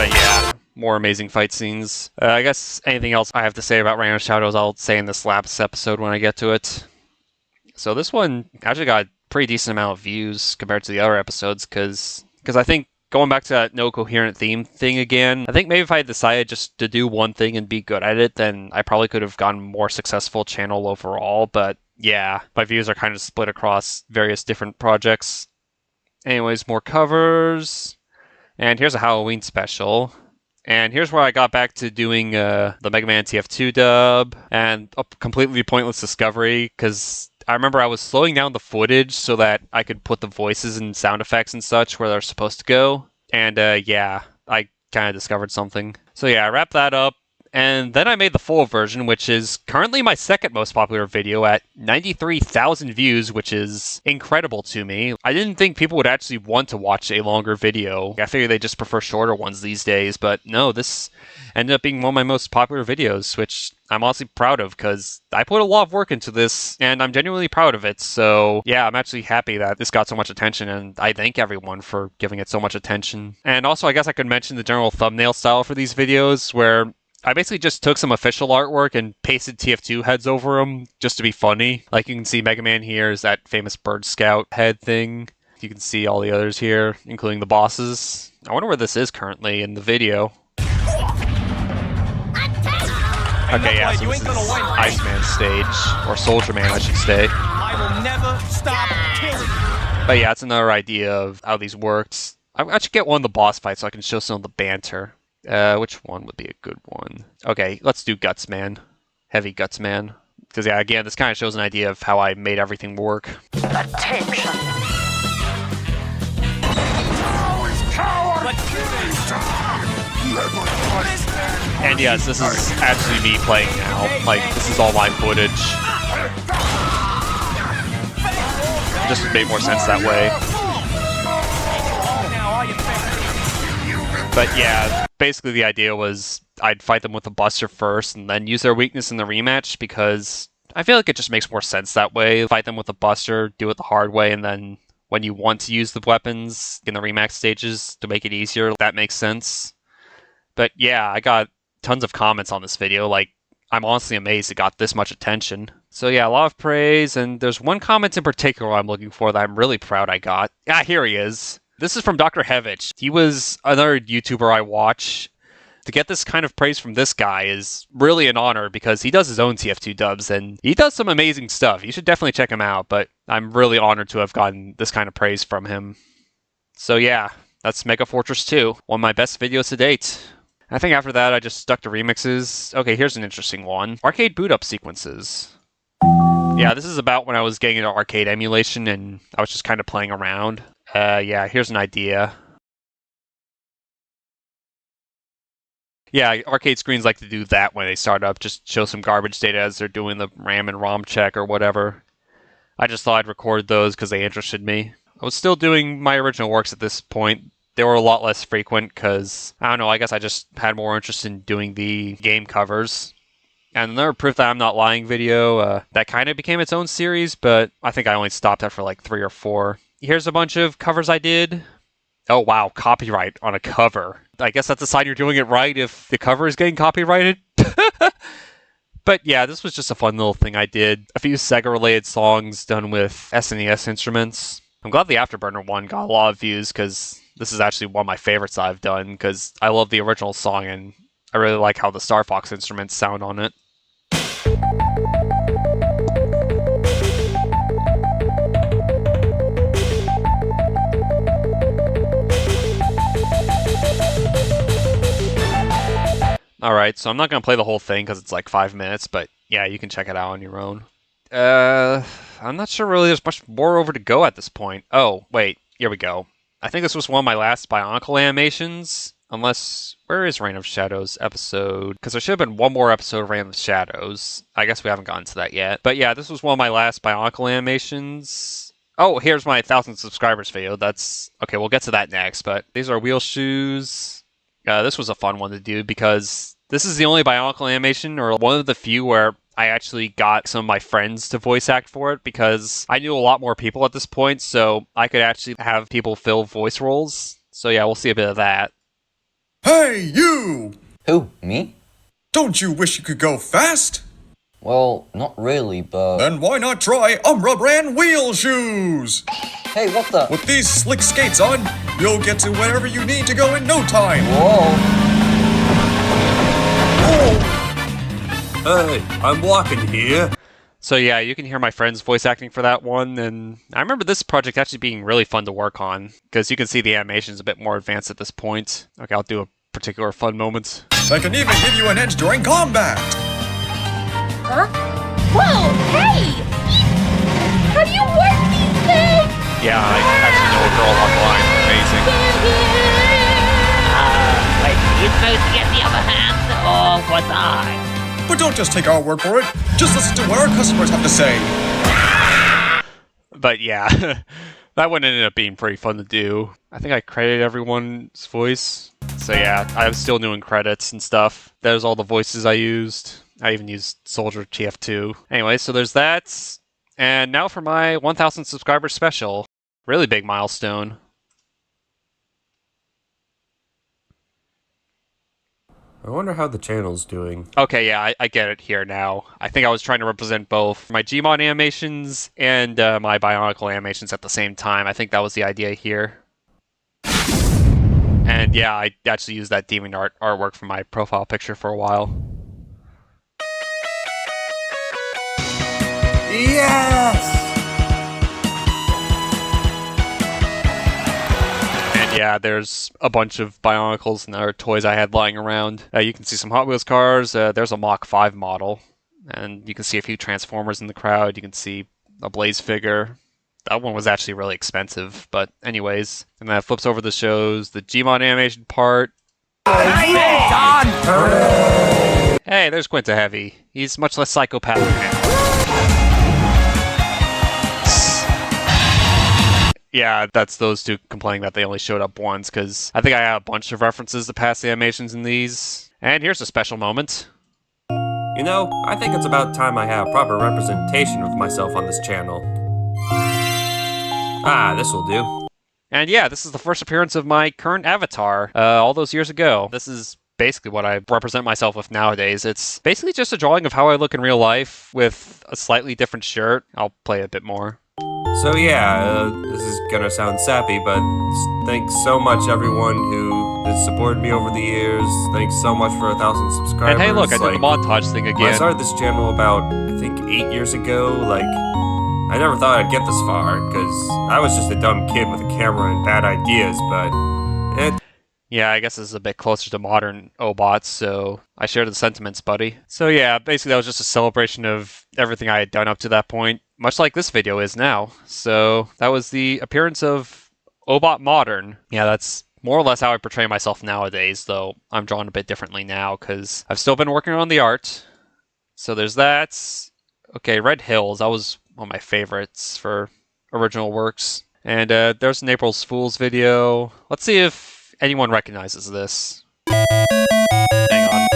yeah, more amazing fight scenes. I guess anything else I have to say about Reign of Shadows, I'll say in this last episode when I get to it. So this one actually got a pretty decent amount of views compared to the other episodes, because I think going back to that no coherent theme thing again, I think maybe if I had decided just to do one thing and be good at it, then I probably could have gotten a more successful channel overall, but yeah, my views are kind of split across various different projects. Anyways, more covers, and here's a Halloween special. And here's where I got back to doing the Mega Man TF2 dub, and a completely pointless discovery, because I remember I was slowing down the footage so that I could put the voices and sound effects and such where they're supposed to go. And yeah, I kind of discovered something. So yeah, I wrapped that up. And then I made the full version, which is currently my second most popular video at 93,000 views, which is incredible to me. I didn't think people would actually want to watch a longer video. I figured they just prefer shorter ones these days, but no, this ended up being one of my most popular videos, which I'm honestly proud of because I put a lot of work into this and I'm genuinely proud of it. So yeah, I'm actually happy that this got so much attention, and I thank everyone for giving it so much attention. And also, I guess I could mention the general thumbnail style for these videos, where I basically just took some official artwork and pasted TF2 heads over them just to be funny. Like you can see Mega Man here is that famous Bird Scout head thing. You can see all the others here, including the bosses. I wonder where this is currently in the video. Okay, yeah, so this is Iceman stage, or Soldier Man, I should say. I will never stop killing. But yeah, it's another idea of how these worked. I should get one of the boss fights so I can show some of the banter. Which one would be a good one? Okay, let's do Guts Man. Heavy Guts Man. Because yeah, again, this kind of shows an idea of how I made everything work. Attention. And yes, this is actually me playing now. Like, this is all my footage. Just made more sense that way. But yeah, basically the idea was I'd fight them with a buster first and then use their weakness in the rematch, because I feel like it just makes more sense that way. Fight them with a buster, do it the hard way, and then when you want to use the weapons in the rematch stages to make it easier, that makes sense. But yeah, I got tons of comments on this video. Like, I'm honestly amazed it got this much attention. So yeah, a lot of praise, and there's one comment in particular I'm looking for that I'm really proud I got. Ah, here he is. This is from Dr. Hevich. He was another YouTuber I watch. To get this kind of praise from this guy is really an honor, because he does his own TF2 dubs and he does some amazing stuff. You should definitely check him out, but I'm really honored to have gotten this kind of praise from him. So yeah, that's Mega Fortress 2, one of my best videos to date. I think after that I just stuck to remixes. Okay, here's an interesting one. Arcade boot up sequences. Yeah, this is about when I was getting into arcade emulation and I was just kind of playing around. Yeah, here's an idea. Yeah, arcade screens like to do that when they start up, just show some garbage data as they're doing the RAM and ROM check or whatever. I just thought I'd record those because they interested me. I was still doing my original works at this point. They were a lot less frequent because, I don't know, I guess I just had more interest in doing the game covers. And another proof that I'm not lying video, that kind of became its own series, but I think I only stopped after like 3 or 4. Here's a bunch of covers I did. Oh wow, copyright on a cover. I guess that's a sign you're doing it right if the cover is getting copyrighted. But yeah, this was just a fun little thing I did. A few Sega-related songs done with SNES instruments. I'm glad the Afterburner one got a lot of views because this is actually one of my favorites I've done because I love the original song and I really like how the Star Fox instruments sound on it. Alright, so I'm not going to play the whole thing because it's like 5 minutes, but yeah, you can check it out on your own. I'm not sure really there's much more over to go at this point. Oh, wait, here we go. I think this was one of my last Bionicle animations, unless, where is Reign of Shadows episode? Because there should have been one more episode of Reign of Shadows. I guess we haven't gotten to that yet. But yeah, this was one of my last Bionicle animations. Oh, here's my 1,000 subscribers video. That's, okay, we'll get to that next, but these are wheel shoes. This was a fun one to do because this is the only Bionicle animation, or one of the few where I actually got some of my friends to voice act for it because I knew a lot more people at this point, so I could actually have people fill voice roles. So yeah, we'll see a bit of that. Hey, you! Who, me? Don't you wish you could go fast? Well, not really, but... Then why not try Umbra brand wheel shoes? Hey, what the... With these slick skates on, you'll get to wherever you need to go in no time. Whoa. Hey, I'm walking here. So yeah, you can hear my friends voice acting for that one, and I remember this project actually being really fun to work on, because you can see the animation's a bit more advanced at this point. Okay, I'll do a particular fun moment. They can even give you an edge during combat. Huh? Whoa, hey! Have you worked these things? Yeah, I actually know a girl online. Amazing. Wait, you supposed to get the other hand, or was I? But don't just take our word for it. Just listen to what our customers have to say. But yeah, that one ended up being pretty fun to do. I think I credited everyone's voice. So yeah, I was still doing credits and stuff. There's all the voices I used. I even used Soldier TF2. Anyway, so there's that. And now for my 1,000 subscribers special. Really big milestone. I wonder how the channel's doing. Okay, yeah, I get it here now. I think I was trying to represent both my Gmod animations and my Bionicle animations at the same time. I think that was the idea here. And yeah, I actually used that demon artwork for my profile picture for a while. Yes! And yeah, there's a bunch of Bionicles and other toys I had lying around. You can see some Hot Wheels cars. There's a Mach 5 model. And you can see a few Transformers in the crowd. You can see a Blaze figure. That one was actually really expensive. But anyways, and that flips over the shows the Gmod animation part. Hey, there's Quinta Heavy. He's much less psychopathic now. Yeah, that's those two complaining that they only showed up once, because I think I have a bunch of references to past animations in these. And here's a special moment. You know, I think it's about time I have proper representation of myself on this channel. Ah, this'll do. And yeah, this is the first appearance of my current avatar, all those years ago. This is basically what I represent myself with nowadays. It's basically just a drawing of how I look in real life with a slightly different shirt. I'll play a bit more. So yeah, this is gonna sound sappy, but thanks so much everyone who has supported me over the years. Thanks so much for 1,000 subscribers. And hey look, I did the montage thing again. I started this channel about, I think, 8 years ago. Like, I never thought I'd get this far, because I was just a dumb kid with a camera and bad ideas, but Yeah, I guess this is a bit closer to modern Obot, so I share the sentiments, buddy. So yeah, basically that was just a celebration of everything I had done up to that point, much like this video is now. So that was the appearance of Obot Modern. Yeah, that's more or less how I portray myself nowadays, though I'm drawn a bit differently now, because I've still been working on the art. So there's that. Okay, Red Hills, that was one of my favorites for original works. And there's an April's Fool's video. Let's see if anyone recognizes this. Hang on.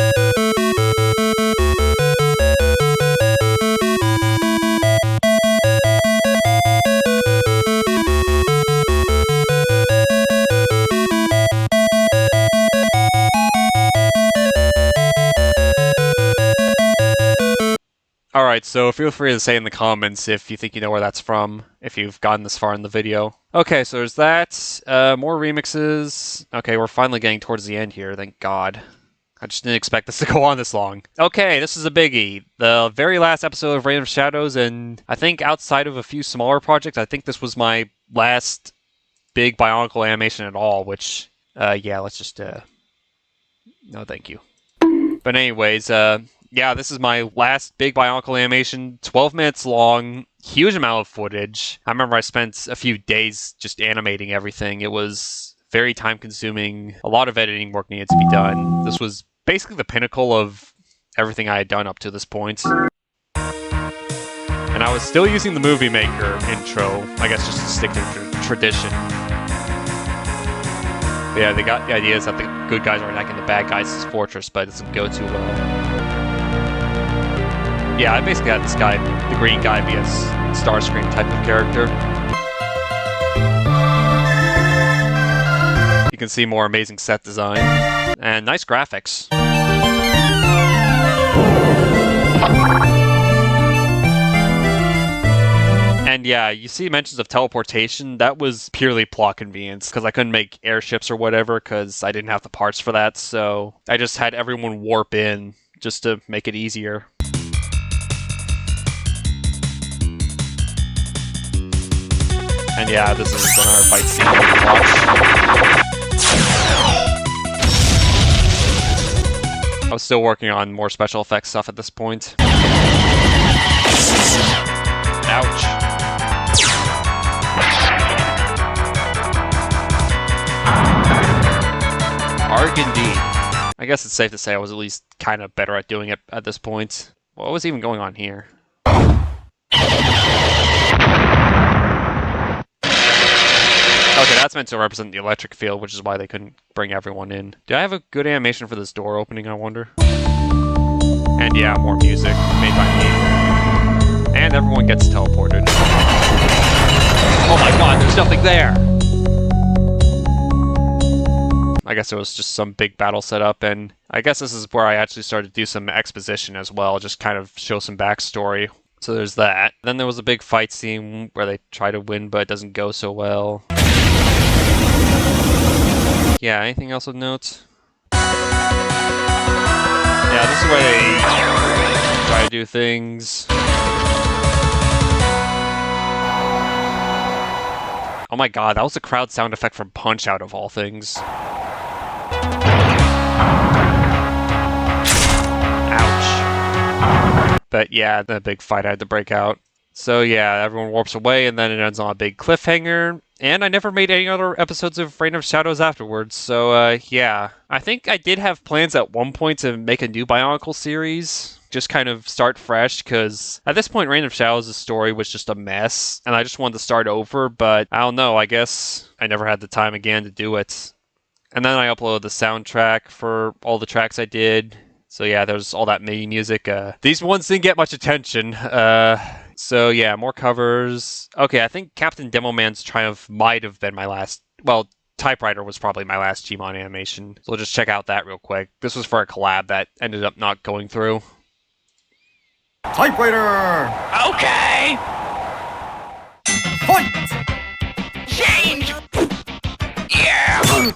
Alright, so feel free to say in the comments if you think you know where that's from, if you've gotten this far in the video. Okay, so there's that. More remixes. Okay, we're finally getting towards the end here, thank God. I just didn't expect this to go on this long. Okay, this is a biggie. The very last episode of Reign of Shadows, and I think outside of a few smaller projects, I think this was my last big Bionicle animation at all, which, yeah, let's just, no thank you. But anyways, yeah, this is my last big Bionicle animation, 12 minutes long, huge amount of footage. I remember I spent a few days just animating everything. It was very time-consuming. A lot of editing work needed to be done. This was basically the pinnacle of everything I had done up to this point. And I was still using the Movie Maker intro, I guess just to stick to tradition. But yeah, they got the idea is that the good guys are attacking the bad guys' fortress, but it doesn't go too well. Yeah, I basically had this guy, the green guy, be a Starscream type of character. You can see more amazing set design and nice graphics. And yeah, you see mentions of teleportation. That was purely plot convenience because I couldn't make airships or whatever because I didn't have the parts for that. So I just had everyone warp in just to make it easier. And yeah, this is another fight scene you can watch. I was still working on more special effects stuff at this point. Ouch. Arg indeed. I guess it's safe to say I was at least kind of better at doing it at this point. What was even going on here? Okay, that's meant to represent the electric field, which is why they couldn't bring everyone in. Do I have a good animation for this door opening, I wonder? And yeah, more music made by me. And everyone gets teleported. Oh my god, there's nothing there! I guess it was just some big battle set up, and I guess this is where I actually started to do some exposition as well, just kind of show some backstory. So there's that. Then there was a big fight scene where they try to win, but it doesn't go so well. Yeah, anything else of note? Yeah, this is where they try to do things. Oh my god, that was a crowd sound effect from Punch-Out of all things. Ouch. But yeah, the big fight I had to break out. So yeah, everyone warps away and then it ends on a big cliffhanger. And I never made any other episodes of Reign of Shadows afterwards, so yeah. I think I did have plans at one point to make a new Bionicle series. Just kind of start fresh, because at this point Reign of Shadows' story was just a mess, and I just wanted to start over, but I don't know, I guess I never had the time again to do it. And then I uploaded the soundtrack for all the tracks I did. So yeah, there's all that MIDI music. These ones didn't get much attention. So yeah, more covers. Okay, I think Captain Demoman's Triumph might have been my last... Well, Typewriter was probably my last Gmon animation. So we'll just check out that real quick. This was for a collab that ended up not going through. Typewriter! Okay! Fight! Change! Yeah!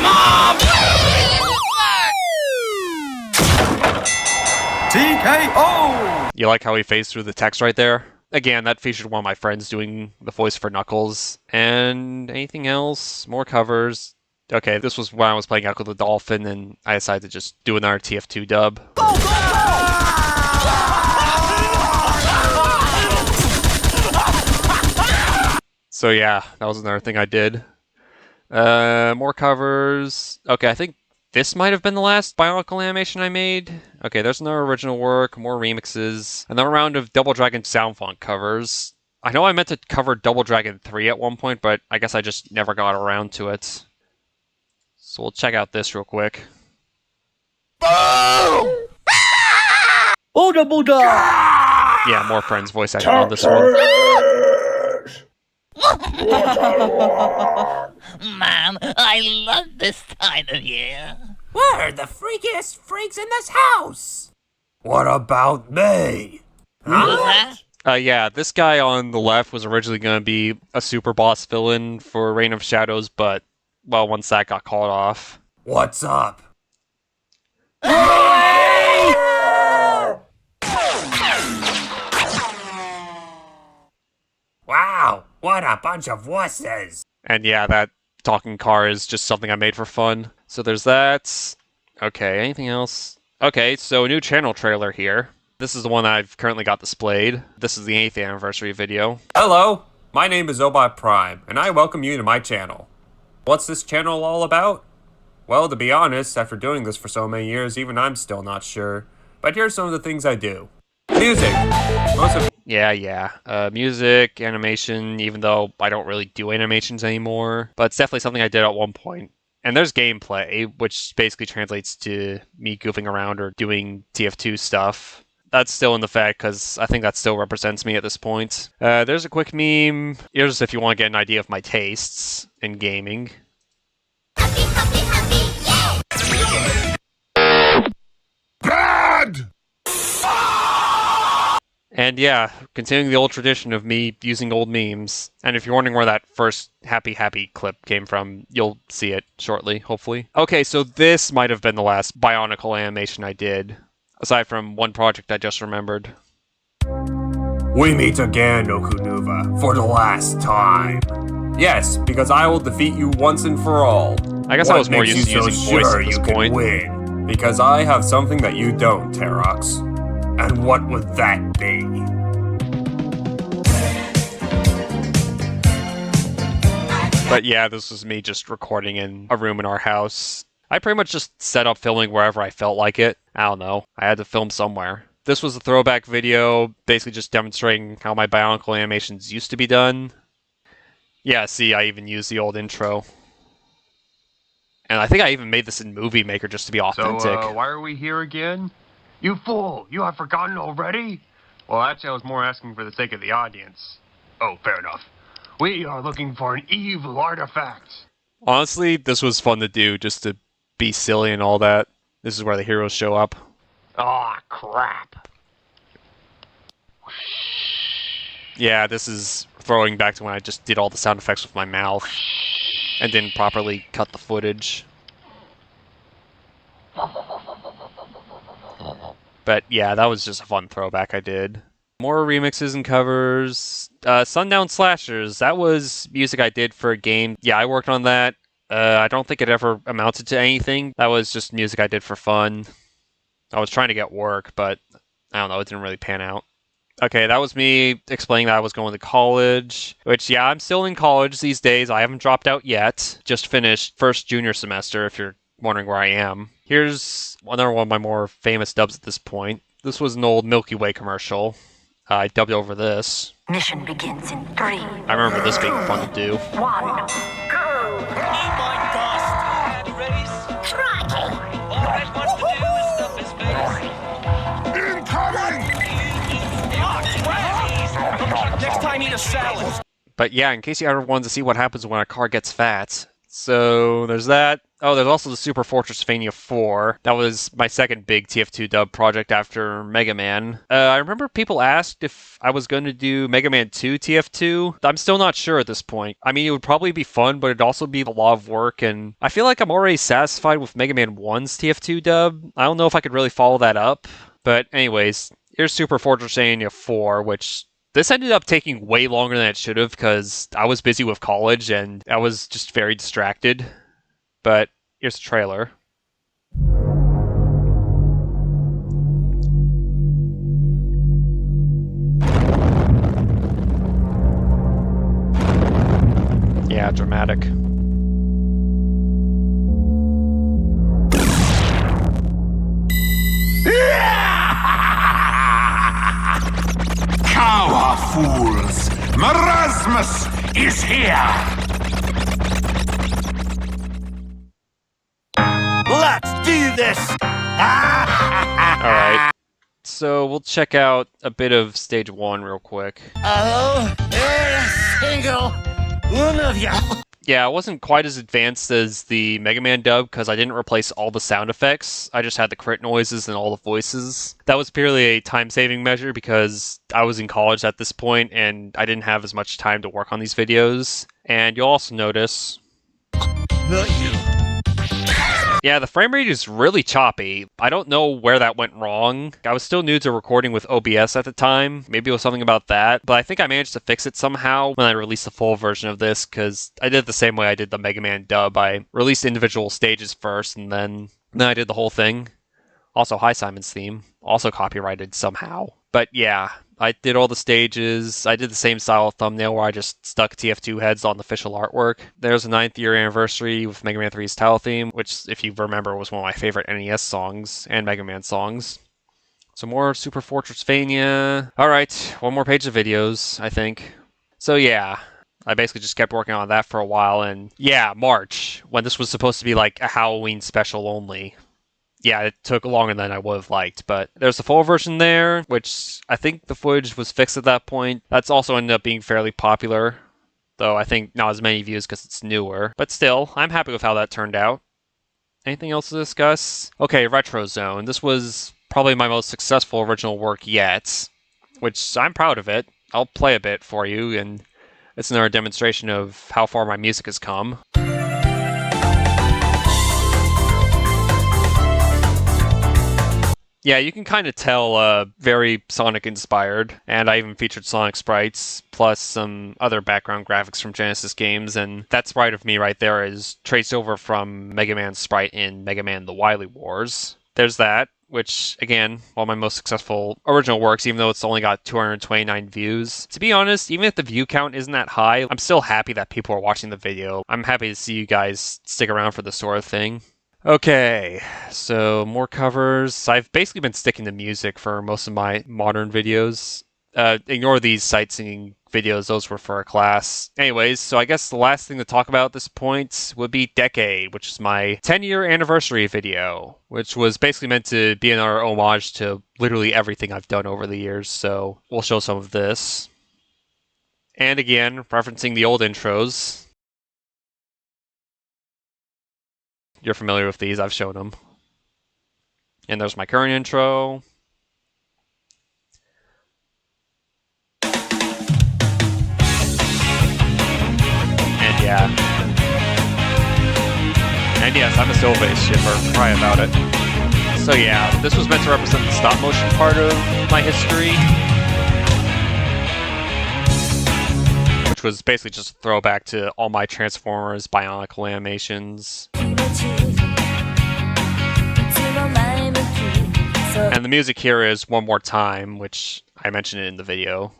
Mom! TKO! You like how he phased through the text right there? Again, that featured one of my friends doing the voice for Knuckles. And anything else? More covers. Okay, this was when I was playing Echo the Dolphin, and I decided to just do another TF2 dub. So yeah, that was another thing I did. More covers. Okay, I think this might have been the last Bionicle animation I made. Okay, there's another original work, more remixes, another round of Double Dragon sound font covers. I know I meant to cover Double Dragon 3 at one point, but I guess I just never got around to it. So we'll check out this real quick. Boom! Buddha Buddha! Yeah, more Friends voice acting on this one. Man, I love this time of year. We're the freakiest freaks in this house! What about me? Who's that? Yeah, this guy on the left was originally going to be a super boss villain for Reign of Shadows, but, well, once that got called off. What's up? Wow, what a bunch of wusses! And yeah, that talking car is just something I made for fun. So there's that. Okay, anything else? Okay, so a new channel trailer here. This is the one I've currently got displayed. This is the 8th anniversary video. Hello, my name is Obot Prime, and I welcome you to my channel. What's this channel all about? Well, to be honest, after doing this for so many years, even I'm still not sure. But here's some of the things I do. Music. Music, animation, even though I don't really do animations anymore. But it's definitely something I did at one point. And there's gameplay, which basically translates to me goofing around or doing TF2 stuff. That's still in effect, because I think that still represents me at this point. There's a quick meme. Here's if you want to get an idea of my tastes in gaming. Bad! And yeah, continuing the old tradition of me using old memes. And if you're wondering where that first Happy Happy clip came from, you'll see it shortly, hopefully. Okay, so this might have been the last Bionicle animation I did, aside from one project I just remembered. We meet again, Okunuva, for the last time. Yes, because I will defeat you once and for all. I guess I was more used to using voice at this point. Win? Because I have something that you don't, Terox. And what would that be? But yeah, this was me just recording in a room in our house. I pretty much just set up filming wherever I felt like it. I don't know. I had to film somewhere. This was a throwback video, basically just demonstrating how my Bionicle animations used to be done. Yeah, see, I even used the old intro. And I think I even made this in Movie Maker just to be authentic. So, why are we here again? You fool! You have forgotten already? Well, actually, I was more asking for the sake of the audience. Oh, fair enough. We are looking for an evil artifact. Honestly, this was fun to do, just to be silly and all that. This is where the heroes show up. Aw, crap. Yeah, this is throwing back to when I just did all the sound effects with my mouth and didn't properly cut the footage. But yeah, that was just a fun throwback I did. More remixes and covers. Sundown Slashers, that was music I did for a game. Yeah, I worked on that. I don't think it ever amounted to anything. That was just music I did for fun. I was trying to get work, but I don't know, it didn't really pan out. Okay, that was me explaining that I was going to college, which, yeah, I'm still in college these days. I haven't dropped out yet. Just finished first junior semester, if you're wondering where I am. Here's another one of my more famous dubs at this point. This was an old Milky Way commercial. I dubbed over this. Mission begins in 3. I remember this being fun to do. 1. Go! Next time, eat a salad. But yeah, in case you ever wanted to see what happens when a car gets fat. So there's that. Oh, there's also the Super Fortress Fania 4. That was my second big TF2 dub project after Mega Man. I remember people asked if I was going to do Mega Man 2 TF2. I'm still not sure at this point. I mean, it would probably be fun, but it'd also be a lot of work, and I feel like I'm already satisfied with Mega Man 1's TF2 dub. I don't know if I could really follow that up. But anyways, here's Super Fortress Fania 4, which... This ended up taking way longer than it should have because I was busy with college and I was just very distracted. but here's the trailer. Yeah, dramatic. Cower, fools! Marasmus is here! Let's do this! Alright, so we'll check out a bit of stage 1 real quick. Oh, single one of you. Yeah, it wasn't quite as advanced as the Mega Man dub because I didn't replace all the sound effects. I just had the crit noises and all the voices. That was purely a time-saving measure because I was in college at this point and I didn't have as much time to work on these videos. And you'll also notice... Not you. Yeah, the frame rate is really choppy. I don't know where that went wrong. I was still new to recording with OBS at the time. Maybe it was something about that. But I think I managed to fix it somehow when I released the full version of this, because I did it the same way I did the Mega Man dub. I released individual stages first, and then I did the whole thing. Also, Hi Simon's theme. Also copyrighted somehow. But yeah, I did all the stages. I did the same style of thumbnail where I just stuck TF2 heads on the official artwork. There's a 9th year anniversary with Mega Man 3's title theme, which, if you remember, was one of my favorite NES songs and Mega Man songs. Some more Super Fortressvania. Alright, one more page of videos, I think. So yeah, I basically just kept working on that for a while, and yeah, March, when this was supposed to be like a Halloween special only. Yeah, it took longer than I would have liked, but there's the full version there, which I think the footage was fixed at that point. That's also ended up being fairly popular, though I think not as many views because it's newer. But still, I'm happy with how that turned out. Anything else to discuss? Okay, Retro Zone. This was probably my most successful original work yet, which I'm proud of it. I'll play a bit for you, and it's another demonstration of how far my music has come. Yeah, you can kind of tell very Sonic inspired, and I even featured Sonic sprites, plus some other background graphics from Genesis games, and that sprite of me right there is traced over from Mega Man's sprite in Mega Man The Wily Wars. There's that, which, again, one of my most successful original works, even though it's only got 229 views. To be honest, even if the view count isn't that high, I'm still happy that people are watching the video. I'm happy to see you guys stick around for this sort of thing. Okay, so more covers. I've basically been sticking to music for most of my modern videos. Ignore these sightseeing videos, those were for a class. Anyways, so I guess the last thing to talk about at this point would be Decade, which is my 10-year anniversary video, which was basically meant to be another homage to literally everything I've done over the years, so we'll show some of this. And again, referencing the old intros. You're familiar with these, I've shown them. And there's my current intro. And yeah. And yes, I'm a Silvase shipper, cry about it. So yeah, this was meant to represent the stop motion part of my history. Which was basically just a throwback to all my Transformers Bionicle animations. And the music here is One More Time, which I mentioned it in the video.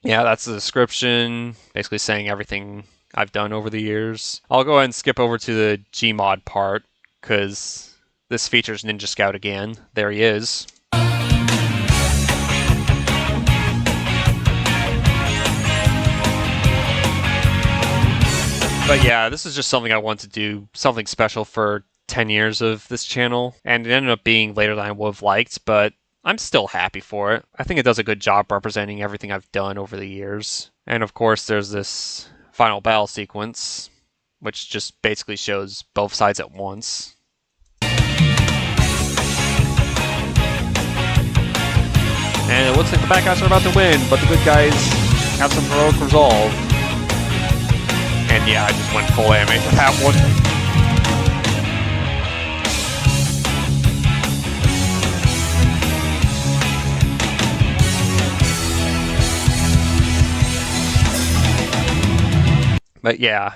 Yeah, that's the description, basically saying everything I've done over the years. I'll go ahead and skip over to the Gmod part, because this features Ninja Scout again. There he is. But yeah, this is just something I wanted to do, something special for 10 years of this channel, and it ended up being later than I would have liked, but I'm still happy for it. I think it does a good job representing everything I've done over the years. And of course there's this final battle sequence, which just basically shows both sides at once. And it looks like the bad guys are about to win, but the good guys have some heroic resolve. And yeah, I just went full anime with that one. But yeah,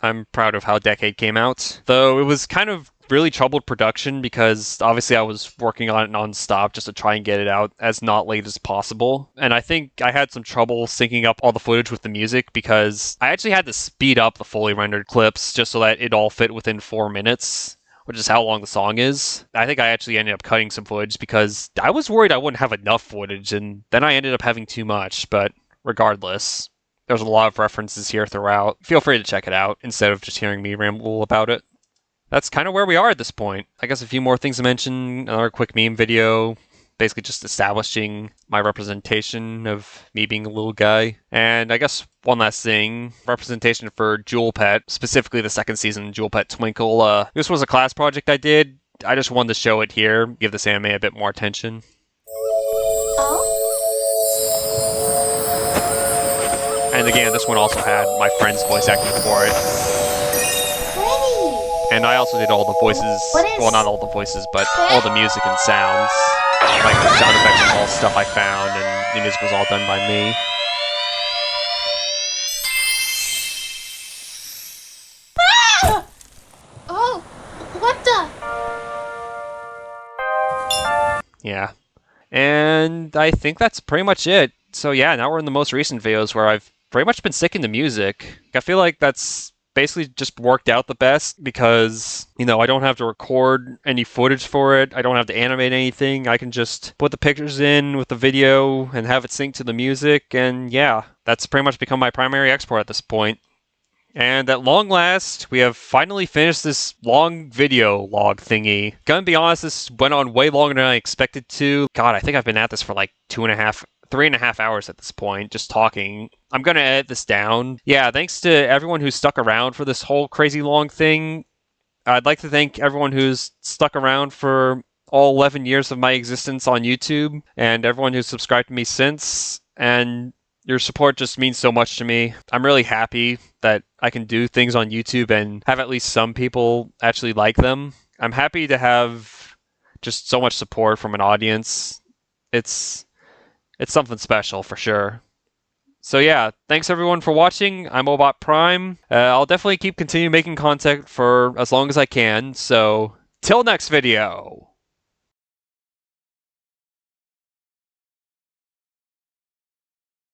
I'm proud of how Decade came out. Though it was kind of really troubled production because obviously I was working on it non-stop just to try and get it out as not late as possible. And I think I had some trouble syncing up all the footage with the music because I actually had to speed up the fully rendered clips just so that it all fit within 4 minutes, which is how long the song is. I think I actually ended up cutting some footage because I was worried I wouldn't have enough footage, and then I ended up having too much, but regardless, there's a lot of references here throughout. Feel free to check it out instead of just hearing me ramble about it. That's kind of where we are at this point. I guess a few more things to mention. Another quick meme video, basically just establishing my representation of me being a little guy. And I guess one last thing, representation for Jewel Pet, specifically the second season Jewel Pet Twinkle. This was a class project I did. I just wanted to show it here, give this anime a bit more attention. And again, this one also had my friend's voice acting for it. And I also did all the voices, well, not all the voices, but all the music and sounds. Like the sound effects was all stuff I found, and the music was all done by me. Ah! Oh, what the? Yeah. And I think that's pretty much it. So yeah, now we're in the most recent videos where I've pretty much been sticking to music. I feel like that's basically just worked out the best because, you know, I don't have to record any footage for it. I don't have to animate anything. I can just put the pictures in with the video and have it sync to the music. And yeah, that's pretty much become my primary export at this point. And at long last, we have finally finished this long video log thingy. Gonna be honest, this went on way longer than I expected to. God, I think I've been at this for like 3.5 hours at this point, just talking. I'm gonna edit this down. Yeah, thanks to everyone who stuck around for this whole crazy long thing. I'd like to thank everyone who's stuck around for all 11 years of my existence on YouTube, and everyone who's subscribed to me since, and your support just means so much to me. I'm really happy that I can do things on YouTube and have at least some people actually like them. I'm happy to have just so much support from an audience. It's something special for sure. So yeah, thanks everyone for watching. I'm Obot Prime. I'll definitely continue making content for as long as I can. So till next video.